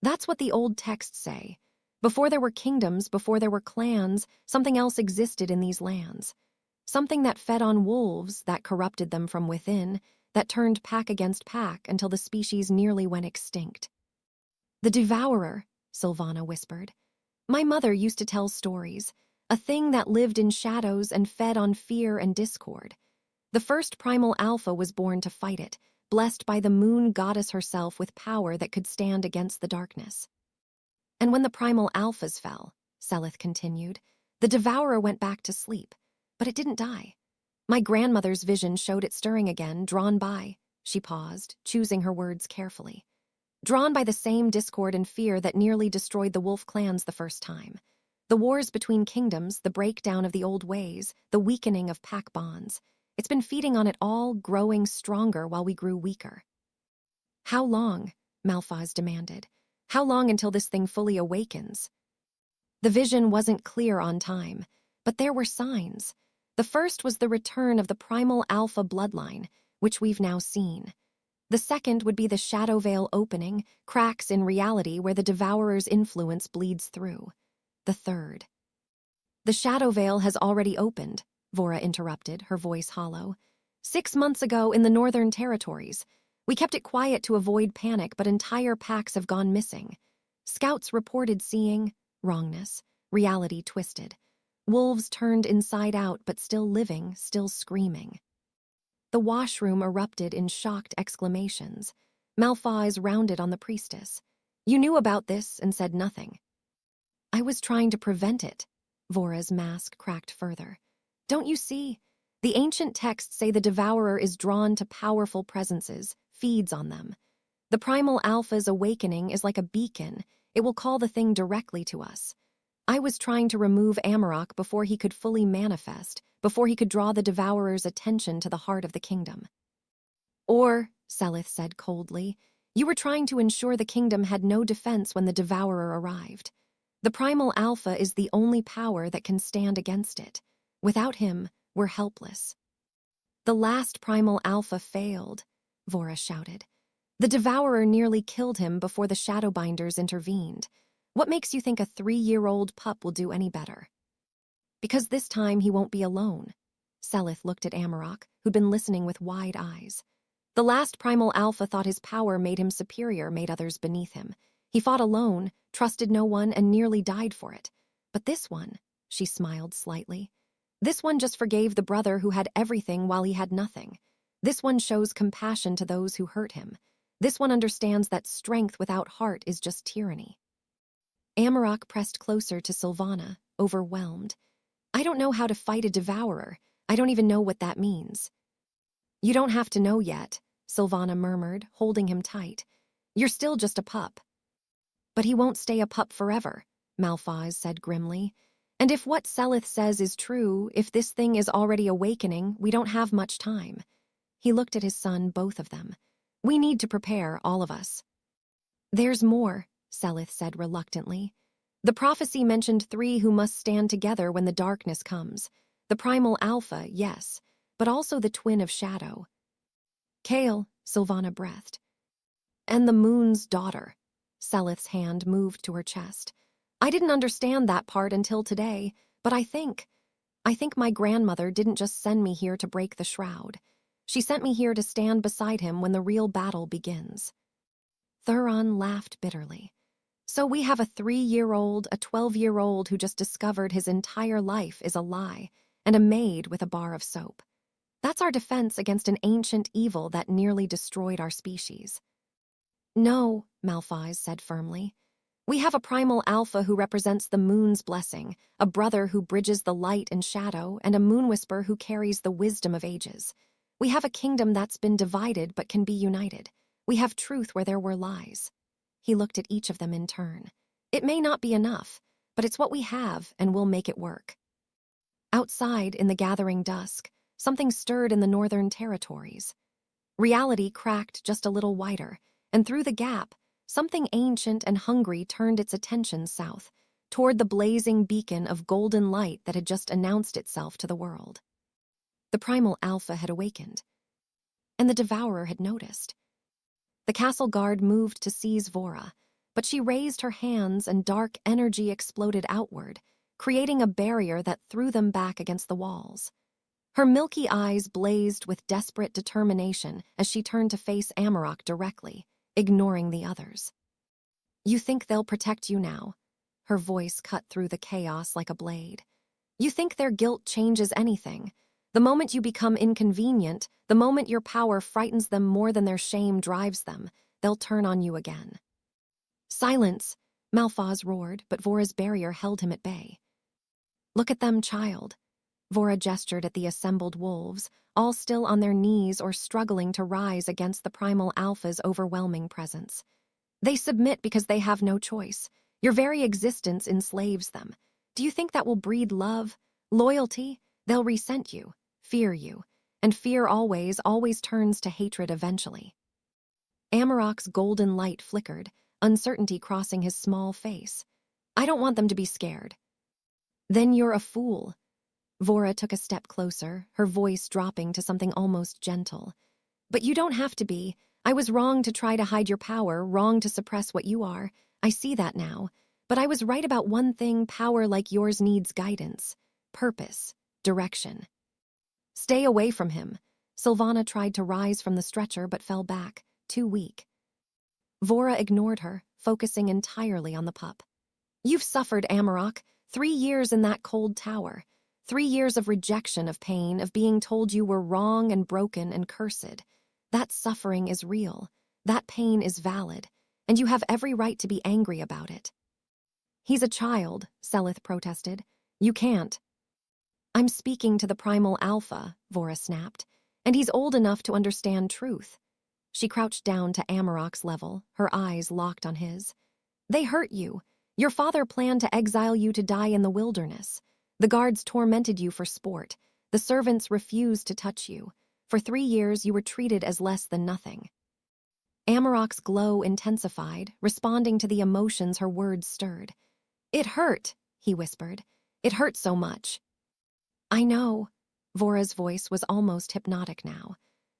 That's what the old texts say. Before there were kingdoms, before there were clans, something else existed in these lands. Something that fed on wolves, that corrupted them from within, that turned pack against pack until the species nearly went extinct. The devourer, Sylvana whispered. My mother used to tell stories, a thing that lived in shadows and fed on fear and discord. The first primal alpha was born to fight it, blessed by the moon goddess herself with power that could stand against the darkness. And when the primal alphas fell, Selith continued, the devourer went back to sleep, but it didn't die. My grandmother's vision showed it stirring again, drawn by, she paused, choosing her words carefully. Drawn by the same discord and fear that nearly destroyed the wolf clans the first time. The wars between kingdoms, the breakdown of the old ways, the weakening of pack bonds. It's been feeding on it all, growing stronger while we grew weaker. How long? Malphaz demanded. How long until this thing fully awakens? The vision wasn't clear on time, but there were signs. The first was the return of the primal alpha bloodline, which we've now seen. The second would be the shadow veil opening, cracks in reality where the devourer's influence bleeds through. The third. The shadow veil has already opened, Vora interrupted, her voice hollow. 6 months ago in the Northern Territories. We kept it quiet to avoid panic, but entire packs have gone missing. Scouts reported seeing wrongness, reality twisted. Wolves turned inside out, but still living, still screaming. The washroom erupted in shocked exclamations. Malphaz rounded on the priestess. You knew about this and said nothing. I was trying to prevent it, Vora's mask cracked further. Don't you see? The ancient texts say the devourer is drawn to powerful presences, feeds on them. The primal alpha's awakening is like a beacon. It will call the thing directly to us. I was trying to remove Amaroq before he could fully manifest, before he could draw the devourer's attention to the heart of the kingdom. Or, Selith said coldly, you were trying to ensure the kingdom had no defense when the devourer arrived. The primal alpha is the only power that can stand against it. Without him, we're helpless. The last primal alpha failed, Vora shouted. The devourer nearly killed him before the Shadowbinders intervened. What makes you think a 3-year-old pup will do any better? Because this time he won't be alone. Selith looked at Amaroq, who'd been listening with wide eyes. The last primal alpha thought his power made him superior, made others beneath him. He fought alone, trusted no one, and nearly died for it. But this one, she smiled slightly. This one just forgave the brother who had everything while he had nothing. This one shows compassion to those who hurt him. This one understands that strength without heart is just tyranny. Amaroq pressed closer to Sylvana, overwhelmed. I don't know how to fight a devourer. I don't even know what that means. You don't have to know yet, Sylvana murmured, holding him tight. You're still just a pup. But he won't stay a pup forever, Malphaz said grimly. And if what Selith says is true, if this thing is already awakening, we don't have much time. He looked at his son, both of them. We need to prepare, all of us. There's more, Selith said reluctantly. The prophecy mentioned 3 who must stand together when the darkness comes. The primal alpha, yes, but also the twin of shadow. Kale, Sylvana breathed. And the moon's daughter. Selith's hand moved to her chest. I didn't understand that part until today, but I think my grandmother didn't just send me here to break the shroud. She sent me here to stand beside him when the real battle begins. Thuron laughed bitterly. So we have a 3-year-old, a 12-year-old who just discovered his entire life is a lie, and a maid with a bar of soap. That's our defense against an ancient evil that nearly destroyed our species. No, Malphaz said firmly. We have a primal alpha who represents the moon's blessing, a brother who bridges the light and shadow, and a moon whisper who carries the wisdom of ages. We have a kingdom that's been divided but can be united. We have truth where there were lies. He looked at each of them in turn. It may not be enough, but it's what we have, and we'll make it work. Outside, in the gathering dusk, something stirred in the northern territories. Reality cracked just a little wider, and through the gap, something ancient and hungry turned its attention south, toward the blazing beacon of golden light that had just announced itself to the world. The primal alpha had awakened, and the devourer had noticed. The castle guard moved to seize Vora, but she raised her hands and dark energy exploded outward, creating a barrier that threw them back against the walls. Her milky eyes blazed with desperate determination as she turned to face Amaroq directly, ignoring the others. You think they'll protect you now? Her voice cut through the chaos like a blade. You think their guilt changes anything? The moment you become inconvenient, the moment your power frightens them more than their shame drives them, they'll turn on you again. Silence, Malphaz roared, but Vora's barrier held him at bay. Look at them, child. Vora gestured at the assembled wolves, all still on their knees or struggling to rise against the primal alpha's overwhelming presence. They submit because they have no choice. Your very existence enslaves them. Do you think that will breed love, loyalty? They'll resent you, fear you, and fear always turns to hatred eventually. Amaroq's golden light flickered, uncertainty crossing his small face. I don't want them to be scared. Then you're a fool. Vora took a step closer, her voice dropping to something almost gentle. But you don't have to be. I was wrong to try to hide your power, wrong to suppress what you are. I see that now. But I was right about one thing: power like yours needs guidance, purpose, direction. Stay away from him. Sylvana tried to rise from the stretcher but fell back, too weak. Vora ignored her, focusing entirely on the pup. You've suffered, Amaroq. 3 years in that cold tower. 3 years of rejection, of pain, of being told you were wrong and broken and cursed. That suffering is real. That pain is valid. And you have every right to be angry about it. He's a child, Selith protested. You can't. I'm speaking to the primal alpha, Vora snapped, and he's old enough to understand truth. She crouched down to Amaroq's level, her eyes locked on his. They hurt you. Your father planned to exile you to die in the wilderness. The guards tormented you for sport. The servants refused to touch you. For 3 years, you were treated as less than nothing. Amaroq's glow intensified, responding to the emotions her words stirred. It hurt, he whispered. It hurt so much. I know. Vora's voice was almost hypnotic now.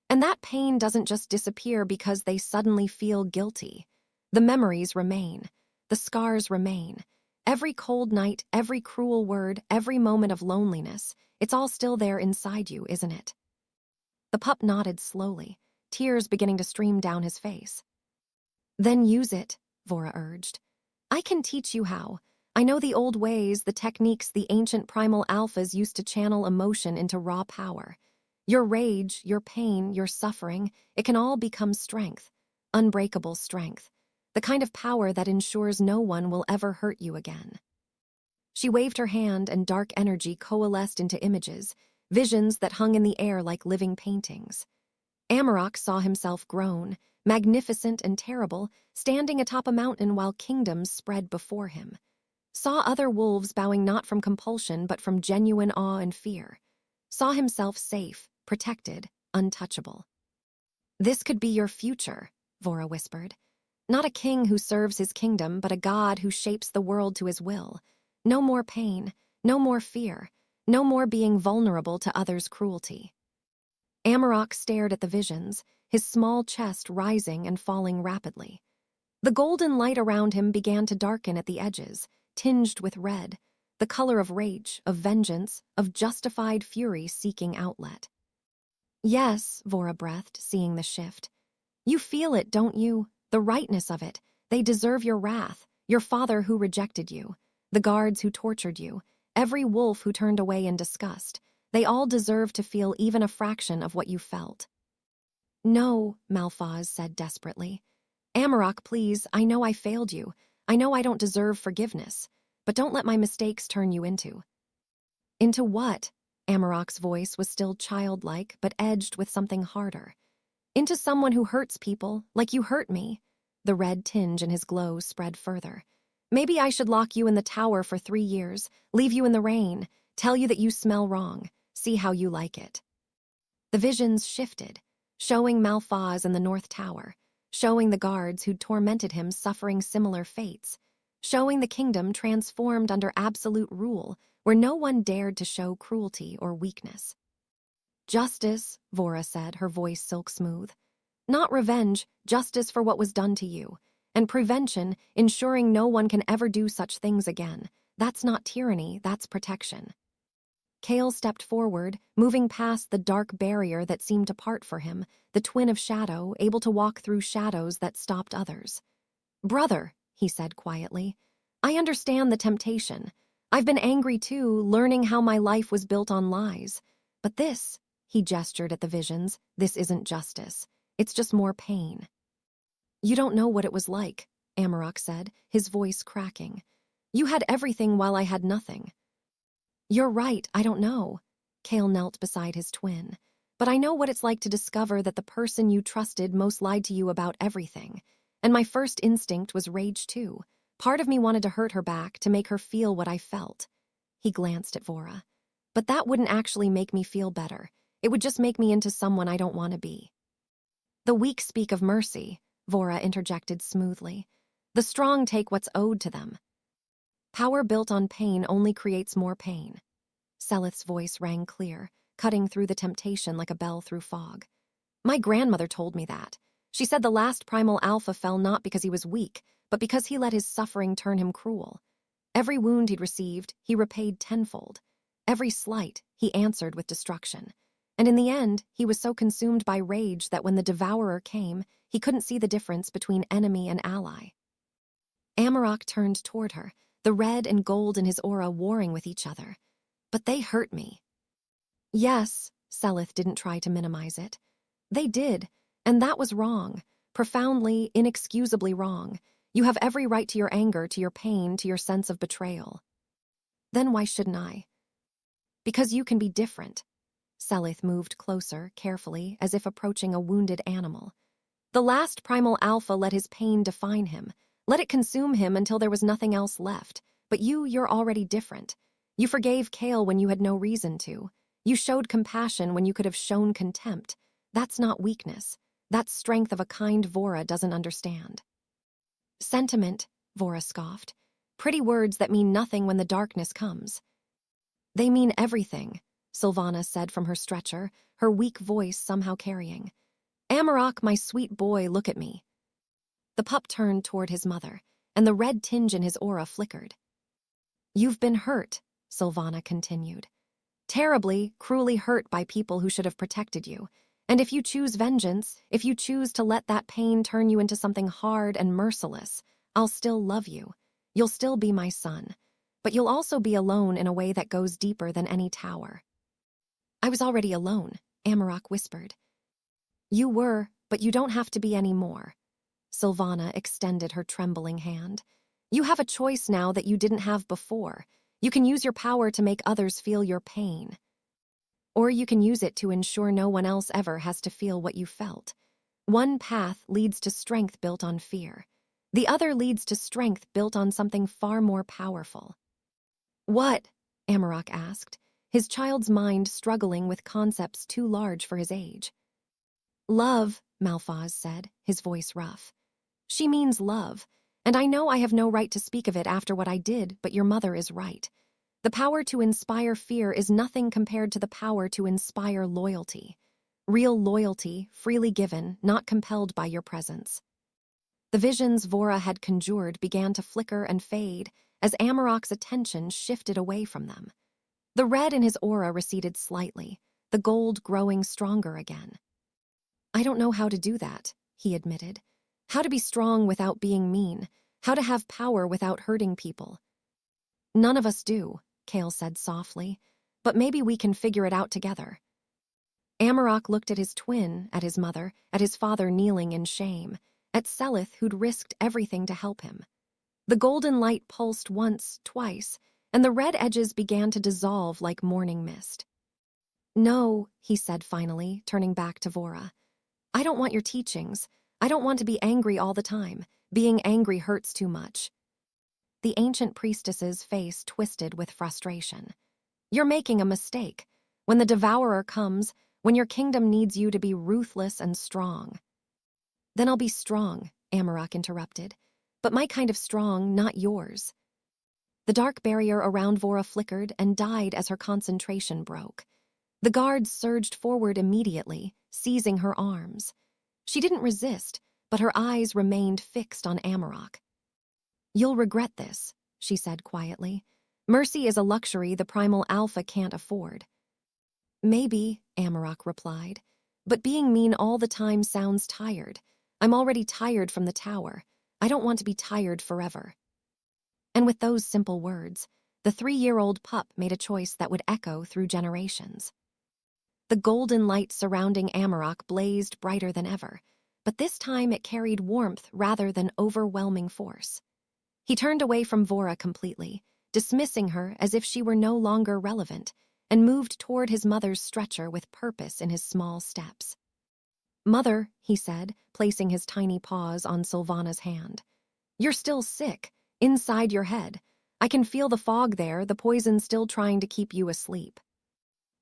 And that pain doesn't just disappear because they suddenly feel guilty. The memories remain. The scars remain. Every cold night, every cruel word, every moment of loneliness, it's all still there inside you, isn't it? The pup nodded slowly, tears beginning to stream down his face. Then use it, Vora urged. I can teach you how. I know the old ways, the techniques the ancient primal alphas used to channel emotion into raw power. Your rage, your pain, your suffering, it can all become strength, unbreakable strength, the kind of power that ensures no one will ever hurt you again. She waved her hand and dark energy coalesced into images, visions that hung in the air like living paintings. Amaroq saw himself grown, magnificent and terrible, standing atop a mountain while kingdoms spread before him. Saw other wolves bowing not from compulsion but from genuine awe and fear. Saw himself safe, protected, untouchable. This could be your future, Vora whispered. Not a king who serves his kingdom, but a god who shapes the world to his will. No more pain, no more fear, no more being vulnerable to others' cruelty. Amaroq stared at the visions, his small chest rising and falling rapidly. The golden light around him began to darken at the edges, tinged with red, the color of rage, of vengeance, of justified fury seeking outlet. Yes, Vora breathed, seeing the shift. You feel it, don't you? The rightness of it. They deserve your wrath, your father who rejected you, the guards who tortured you, every wolf who turned away in disgust. They all deserve to feel even a fraction of what you felt. No, Malphaz said desperately. Amaroq, please, I know I failed you. I know I don't deserve forgiveness, but don't let my mistakes turn you into. Into what? Amaroq's voice was still childlike, but edged with something harder. Into someone who hurts people, like you hurt me. The red tinge in his glow spread further. Maybe I should lock you in the tower for 3 years, leave you in the rain, tell you that you smell wrong, see how you like it. The visions shifted, showing Malphaz in the North Tower, showing the guards who'd tormented him suffering similar fates, showing the kingdom transformed under absolute rule, where no one dared to show cruelty or weakness. Justice, Vora said, her voice silk smooth. Not revenge, justice for what was done to you. And prevention, ensuring no one can ever do such things again. That's not tyranny, that's protection. Kale stepped forward, moving past the dark barrier that seemed to part for him, the twin of shadow, able to walk through shadows that stopped others. Brother, he said quietly, I understand the temptation. I've been angry too, learning how my life was built on lies. But this, he gestured at the visions, this isn't justice. It's just more pain. You don't know what it was like, Amaroq said, his voice cracking. You had everything while I had nothing. You're right, I don't know. Kale knelt beside his twin. But I know what it's like to discover that the person you trusted most lied to you about everything. And my first instinct was rage too. Part of me wanted to hurt her back, to make her feel what I felt. He glanced at Vora. But that wouldn't actually make me feel better. It would just make me into someone I don't want to be. The weak speak of mercy, Vora interjected smoothly. The strong take what's owed to them. Power built on pain only creates more pain. Selith's voice rang clear, cutting through the temptation like a bell through fog. My grandmother told me that. She said the last primal alpha fell not because he was weak, but because he let his suffering turn him cruel. Every wound he'd received, he repaid tenfold. Every slight, he answered with destruction. And in the end, he was so consumed by rage that when the devourer came, he couldn't see the difference between enemy and ally. Amaroq turned toward her, the red and gold in his aura warring with each other. But they hurt me. Yes, Selith didn't try to minimize it. They did, and that was wrong, profoundly, inexcusably wrong. You have every right to your anger, to your pain, to your sense of betrayal. Then why shouldn't I? Because you can be different. Selith moved closer, carefully, as if approaching a wounded animal. The last primal alpha let his pain define him, let it consume him until there was nothing else left. But you're already different. You forgave Kale when you had no reason to. You showed compassion when you could have shown contempt. That's not weakness. That's strength of a kind Vora doesn't understand. Sentiment, Vora scoffed. Pretty words that mean nothing when the darkness comes. They mean everything, Sylvana said from her stretcher, her weak voice somehow carrying. Amaroq, my sweet boy, look at me. The pup turned toward his mother, and the red tinge in his aura flickered. You've been hurt, Sylvana continued. Terribly, cruelly hurt by people who should have protected you. And if you choose vengeance, if you choose to let that pain turn you into something hard and merciless, I'll still love you. You'll still be my son. But you'll also be alone in a way that goes deeper than any tower. I was already alone, Amaroq whispered. You were, but you don't have to be anymore. Sylvana extended her trembling hand. You have a choice now that you didn't have before. You can use your power to make others feel your pain. Or you can use it to ensure no one else ever has to feel what you felt. One path leads to strength built on fear. The other leads to strength built on something far more powerful. What? Amaroq asked, his child's mind struggling with concepts too large for his age. Love, Malphaz said, his voice rough. She means love, and I know I have no right to speak of it after what I did, but your mother is right. The power to inspire fear is nothing compared to the power to inspire loyalty. Real loyalty, freely given, not compelled by your presence. The visions Vora had conjured began to flicker and fade as Amaroq's attention shifted away from them. The red in his aura receded slightly, the gold growing stronger again. I don't know how to do that, he admitted. How to be strong without being mean, how to have power without hurting people. None of us do, Kale said softly, but maybe we can figure it out together. Amaroq looked at his twin, at his mother, at his father kneeling in shame, at Selith who'd risked everything to help him. The golden light pulsed once, twice, and the red edges began to dissolve like morning mist. No, he said finally, turning back to Vora. I don't want your teachings. I don't want to be angry all the time. Being angry hurts too much. The ancient priestess's face twisted with frustration. You're making a mistake. When the devourer comes, when your kingdom needs you to be ruthless and strong. Then I'll be strong, Amaroq interrupted. But my kind of strong, not yours. The dark barrier around Vora flickered and died as her concentration broke. The guards surged forward immediately, seizing her arms. She didn't resist, but her eyes remained fixed on Amaroq. You'll regret this, she said quietly. Mercy is a luxury the primal alpha can't afford. Maybe, Amaroq replied, but being mean all the time sounds tired. I'm already tired from the tower. I don't want to be tired forever. And with those simple words, the 3-year-old pup made a choice that would echo through generations. The golden light surrounding Amaroq blazed brighter than ever, but this time it carried warmth rather than overwhelming force. He turned away from Vora completely, dismissing her as if she were no longer relevant, and moved toward his mother's stretcher with purpose in his small steps. Mother, he said, placing his tiny paws on Sylvana's hand. You're still sick, inside your head. I can feel the fog there, the poison still trying to keep you asleep.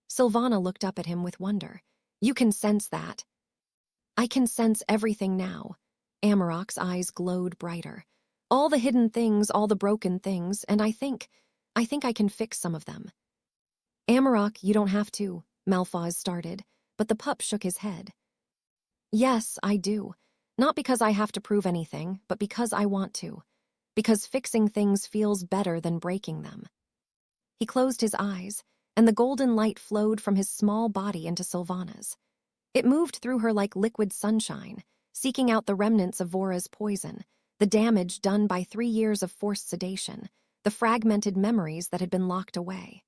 Sylvana looked up at him with wonder. You can sense that. I can sense everything now. Amaroq's eyes glowed brighter. All the hidden things, all the broken things, and I think I can fix some of them. Amaroq, you don't have to, Malphaz started, but the pup shook his head. Yes, I do. Not because I have to prove anything, but because I want to. Because fixing things feels better than breaking them. He closed his eyes, and the golden light flowed from his small body into Sylvana's. It moved through her like liquid sunshine, seeking out the remnants of Vora's poison, the damage done by 3 years of forced sedation, the fragmented memories that had been locked away.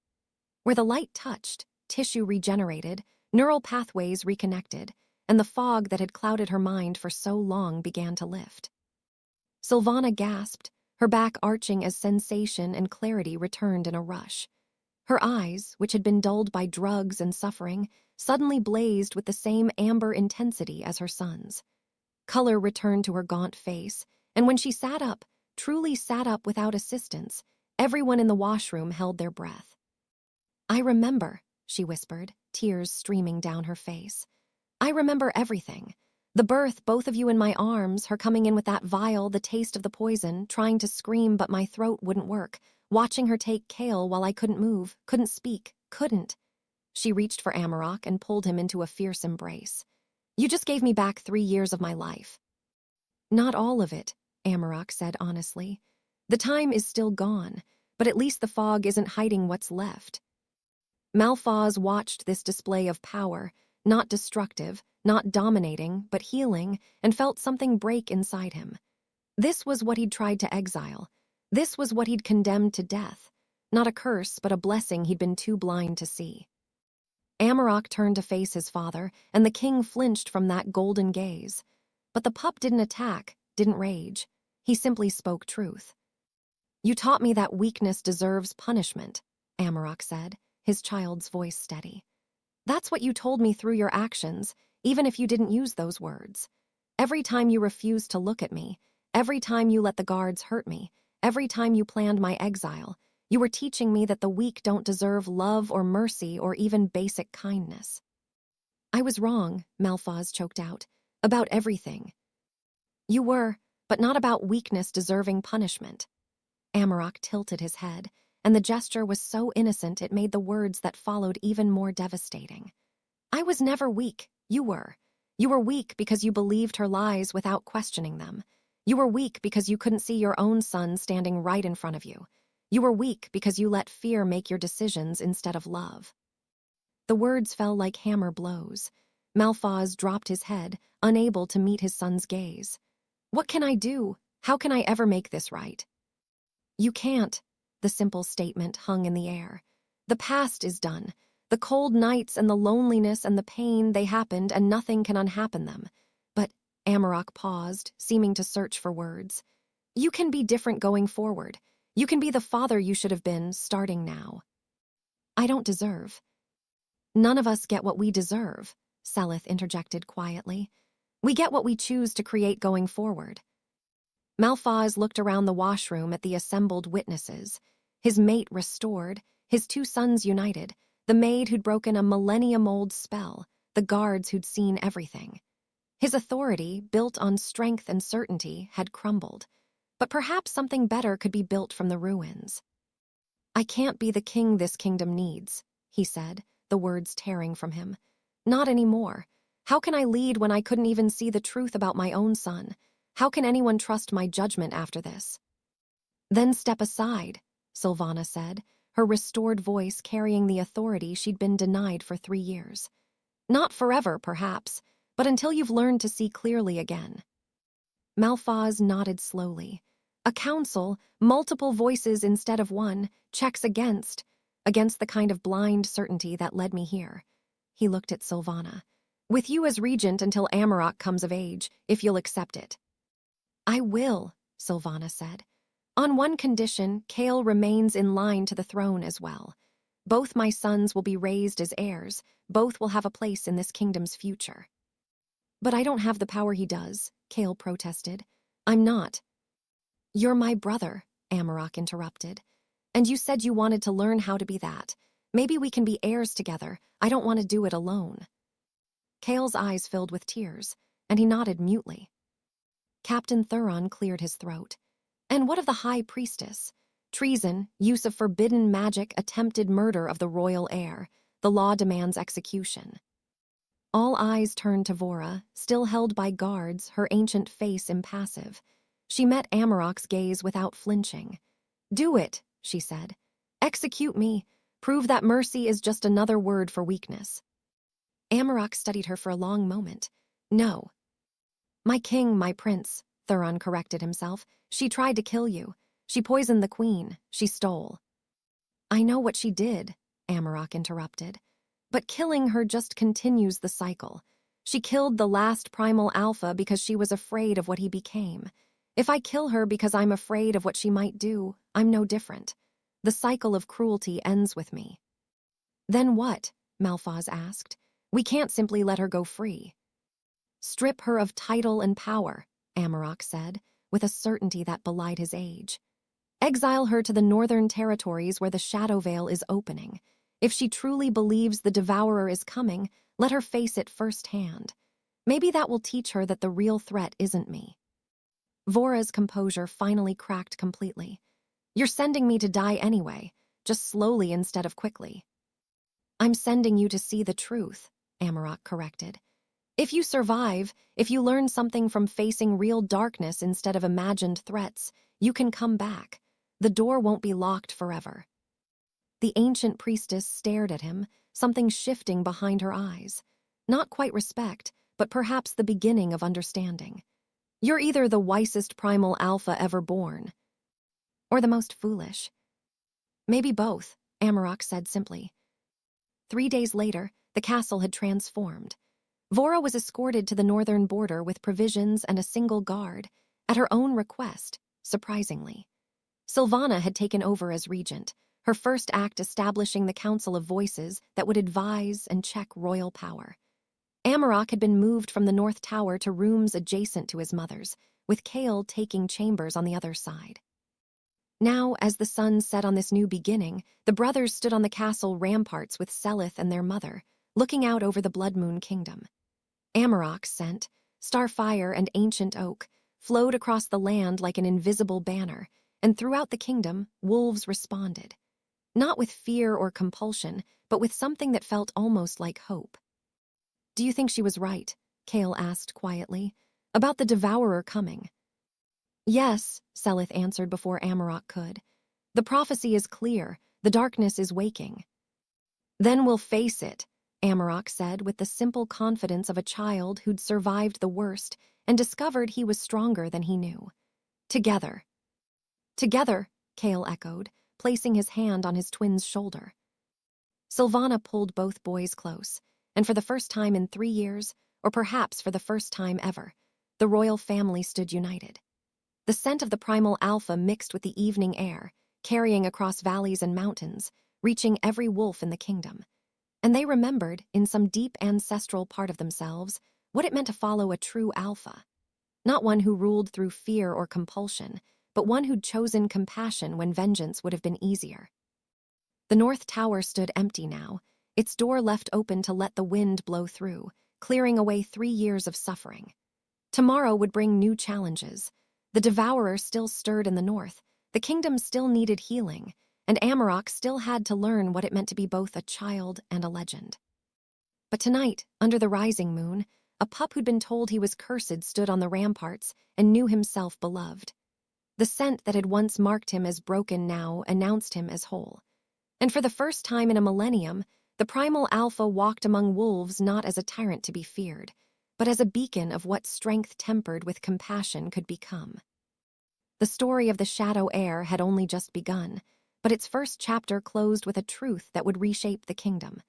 Where the light touched, tissue regenerated, neural pathways reconnected, and the fog that had clouded her mind for so long began to lift. Sylvana gasped, her back arching as sensation and clarity returned in a rush. Her eyes, which had been dulled by drugs and suffering, suddenly blazed with the same amber intensity as her son's. Color returned to her gaunt face, and when she sat up, truly sat up without assistance, everyone in the washroom held their breath. "I remember," she whispered, tears streaming down her face. "I remember everything. The birth, both of you in my arms, her coming in with that vial, the taste of the poison, trying to scream but my throat wouldn't work, watching her take Kale while I couldn't move, couldn't speak, couldn't." She reached for Amaroq and pulled him into a fierce embrace. "You just gave me back 3 years of my life." "Not all of it," Amaroq said honestly. "The time is still gone, but at least the fog isn't hiding what's left." Malphaz watched this display of power, not destructive, not dominating, but healing, and felt something break inside him. This was what he'd tried to exile. This was what he'd condemned to death. Not a curse, but a blessing he'd been too blind to see. Amaroq turned to face his father, and the king flinched from that golden gaze. But the pup didn't attack, didn't rage. He simply spoke truth. "You taught me that weakness deserves punishment," Amaroq said, his child's voice steady. "That's what you told me through your actions, even if you didn't use those words. Every time you refused to look at me, every time you let the guards hurt me, every time you planned my exile, you were teaching me that the weak don't deserve love or mercy or even basic kindness." "I was wrong," Malphaz choked out, "about everything." "You were, but not about weakness deserving punishment." Amaroq tilted his head, and the gesture was so innocent it made the words that followed even more devastating. "I was never weak, you were. You were weak because you believed her lies without questioning them. You were weak because you couldn't see your own son standing right in front of you. You were weak because you let fear make your decisions instead of love." The words fell like hammer blows. Malphaz dropped his head, unable to meet his son's gaze. "What can I do? How can I ever make this right?" "You can't," the simple statement hung in the air. "The past is done. The cold nights and the loneliness and the pain, they happened and nothing can unhappen them. But," Amaroq paused, seeming to search for words, "you can be different going forward. You can be the father you should have been, starting now." "I don't deserve." "None of us get what we deserve," Seleth interjected quietly. "We get what we choose to create going forward." Malphaz looked around the washroom at the assembled witnesses. His mate restored, his 2 sons united, the maid who'd broken a millennium-old spell, the guards who'd seen everything. His authority, built on strength and certainty, had crumbled. But perhaps something better could be built from the ruins. "I can't be the king this kingdom needs," he said, the words tearing from him. "Not anymore. How can I lead when I couldn't even see the truth about my own son? How can anyone trust my judgment after this?" "Then step aside," Sylvana said, her restored voice carrying the authority she'd been denied for 3 years. "Not forever, perhaps, but until you've learned to see clearly again." Malphaz nodded slowly. "A council, multiple voices instead of one, checks against the kind of blind certainty that led me here." He looked at Sylvana. "With you as regent until Amaroq comes of age, if you'll accept it." "I will," Sylvana said. "On one condition, Kale remains in line to the throne as well. Both my sons will be raised as heirs, both will have a place in this kingdom's future." "But I don't have the power he does," Kale protested. "I'm not." "You're my brother," Amaroq interrupted. "And you said you wanted to learn how to be that. Maybe we can be heirs together. I don't want to do it alone." Kale's eyes filled with tears, and he nodded mutely. Captain Thuron cleared his throat. "And what of the High Priestess? Treason, use of forbidden magic, attempted murder of the royal heir. The law demands execution." All eyes turned to Vora, still held by guards, her ancient face impassive. She met Amaroq's gaze without flinching. "Do it," she said. "Execute me. Prove that mercy is just another word for weakness." Amaroq studied her for a long moment. "No." "My king, my prince," Thuron corrected himself. "She tried to kill you. She poisoned the queen. She stole." "I know what she did," Amaroq interrupted. "But killing her just continues the cycle. She killed the last primal alpha because she was afraid of what he became. If I kill her because I'm afraid of what she might do, I'm no different. The cycle of cruelty ends with me." "Then what?" Malphaz asked. "We can't simply let her go free." "Strip her of title and power," Amaroq said, with a certainty that belied his age. "Exile her to the northern territories where the Shadow Veil is opening. If she truly believes the Devourer is coming, let her face it firsthand. Maybe that will teach her that the real threat isn't me." Vora's composure finally cracked completely. "You're sending me to die anyway, just slowly instead of quickly." "I'm sending you to see the truth," Amaroq corrected. "If you survive, if you learn something from facing real darkness instead of imagined threats, you can come back. The door won't be locked forever." The ancient priestess stared at him, something shifting behind her eyes. Not quite respect, but perhaps the beginning of understanding. "You're either the wisest primal alpha ever born, or the most foolish." "Maybe both," Amaroq said simply. 3 days later, the castle had transformed. Vora was escorted to the northern border with provisions and a single guard, at her own request, surprisingly. Sylvana had taken over as regent, her first act establishing the Council of Voices that would advise and check royal power. Amaroq had been moved from the North Tower to rooms adjacent to his mother's, with Kale taking chambers on the other side. Now, as the sun set on this new beginning, the brothers stood on the castle ramparts with Selith and their mother, looking out over the Blood Moon Kingdom. Amaroq's scent, starfire and ancient oak, flowed across the land like an invisible banner, and throughout the kingdom, wolves responded. Not with fear or compulsion, but with something that felt almost like hope. "Do you think she was right?" Kale asked quietly. "About the Devourer coming?" "Yes," Selith answered before Amaroq could. "The prophecy is clear. The darkness is waking." "Then we'll face it," Amaroq said with the simple confidence of a child who'd survived the worst and discovered he was stronger than he knew. "Together." "Together," Kale echoed, placing his hand on his twin's shoulder. Sylvana pulled both boys close, and for the first time in 3 years, or perhaps for the first time ever, the royal family stood united. The scent of the primal alpha mixed with the evening air, carrying across valleys and mountains, reaching every wolf in the kingdom. And they remembered, in some deep ancestral part of themselves, what it meant to follow a true alpha. Not one who ruled through fear or compulsion, but one who'd chosen compassion when vengeance would have been easier. The North Tower stood empty now, its door left open to let the wind blow through, clearing away 3 years of suffering. Tomorrow would bring new challenges. The Devourer still stirred in the north, the kingdom still needed healing, and Amaroq still had to learn what it meant to be both a child and a legend. But tonight, under the rising moon, a pup who'd been told he was cursed stood on the ramparts and knew himself beloved. The scent that had once marked him as broken now announced him as whole. And for the first time in a millennium, the primal alpha walked among wolves not as a tyrant to be feared, but as a beacon of what strength tempered with compassion could become. The story of the Shadow Heir had only just begun, but its first chapter closed with a truth that would reshape the kingdom.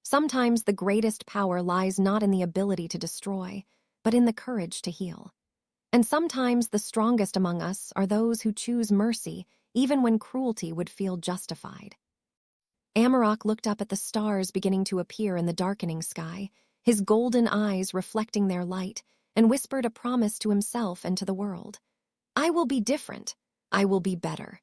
Sometimes the greatest power lies not in the ability to destroy, but in the courage to heal. And sometimes the strongest among us are those who choose mercy even when cruelty would feel justified. Amaroq looked up at the stars beginning to appear in the darkening sky, his golden eyes reflecting their light, and whispered a promise to himself and to the world. "I will be different. I will be better."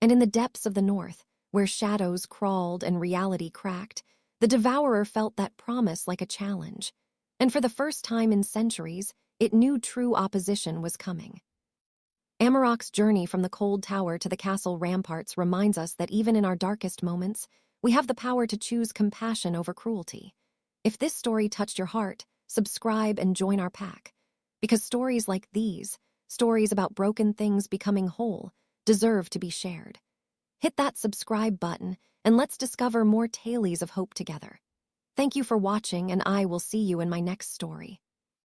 And in the depths of the north, where shadows crawled and reality cracked, the Devourer felt that promise like a challenge. And for the first time in centuries, it knew true opposition was coming. Amaroq's journey from the cold tower to the castle ramparts reminds us that even in our darkest moments, we have the power to choose compassion over cruelty. If this story touched your heart, subscribe and join our pack. Because stories like these, stories about broken things becoming whole, deserve to be shared. Hit that subscribe button and let's discover more tales of hope together. Thank you for watching, and I will see you in my next story.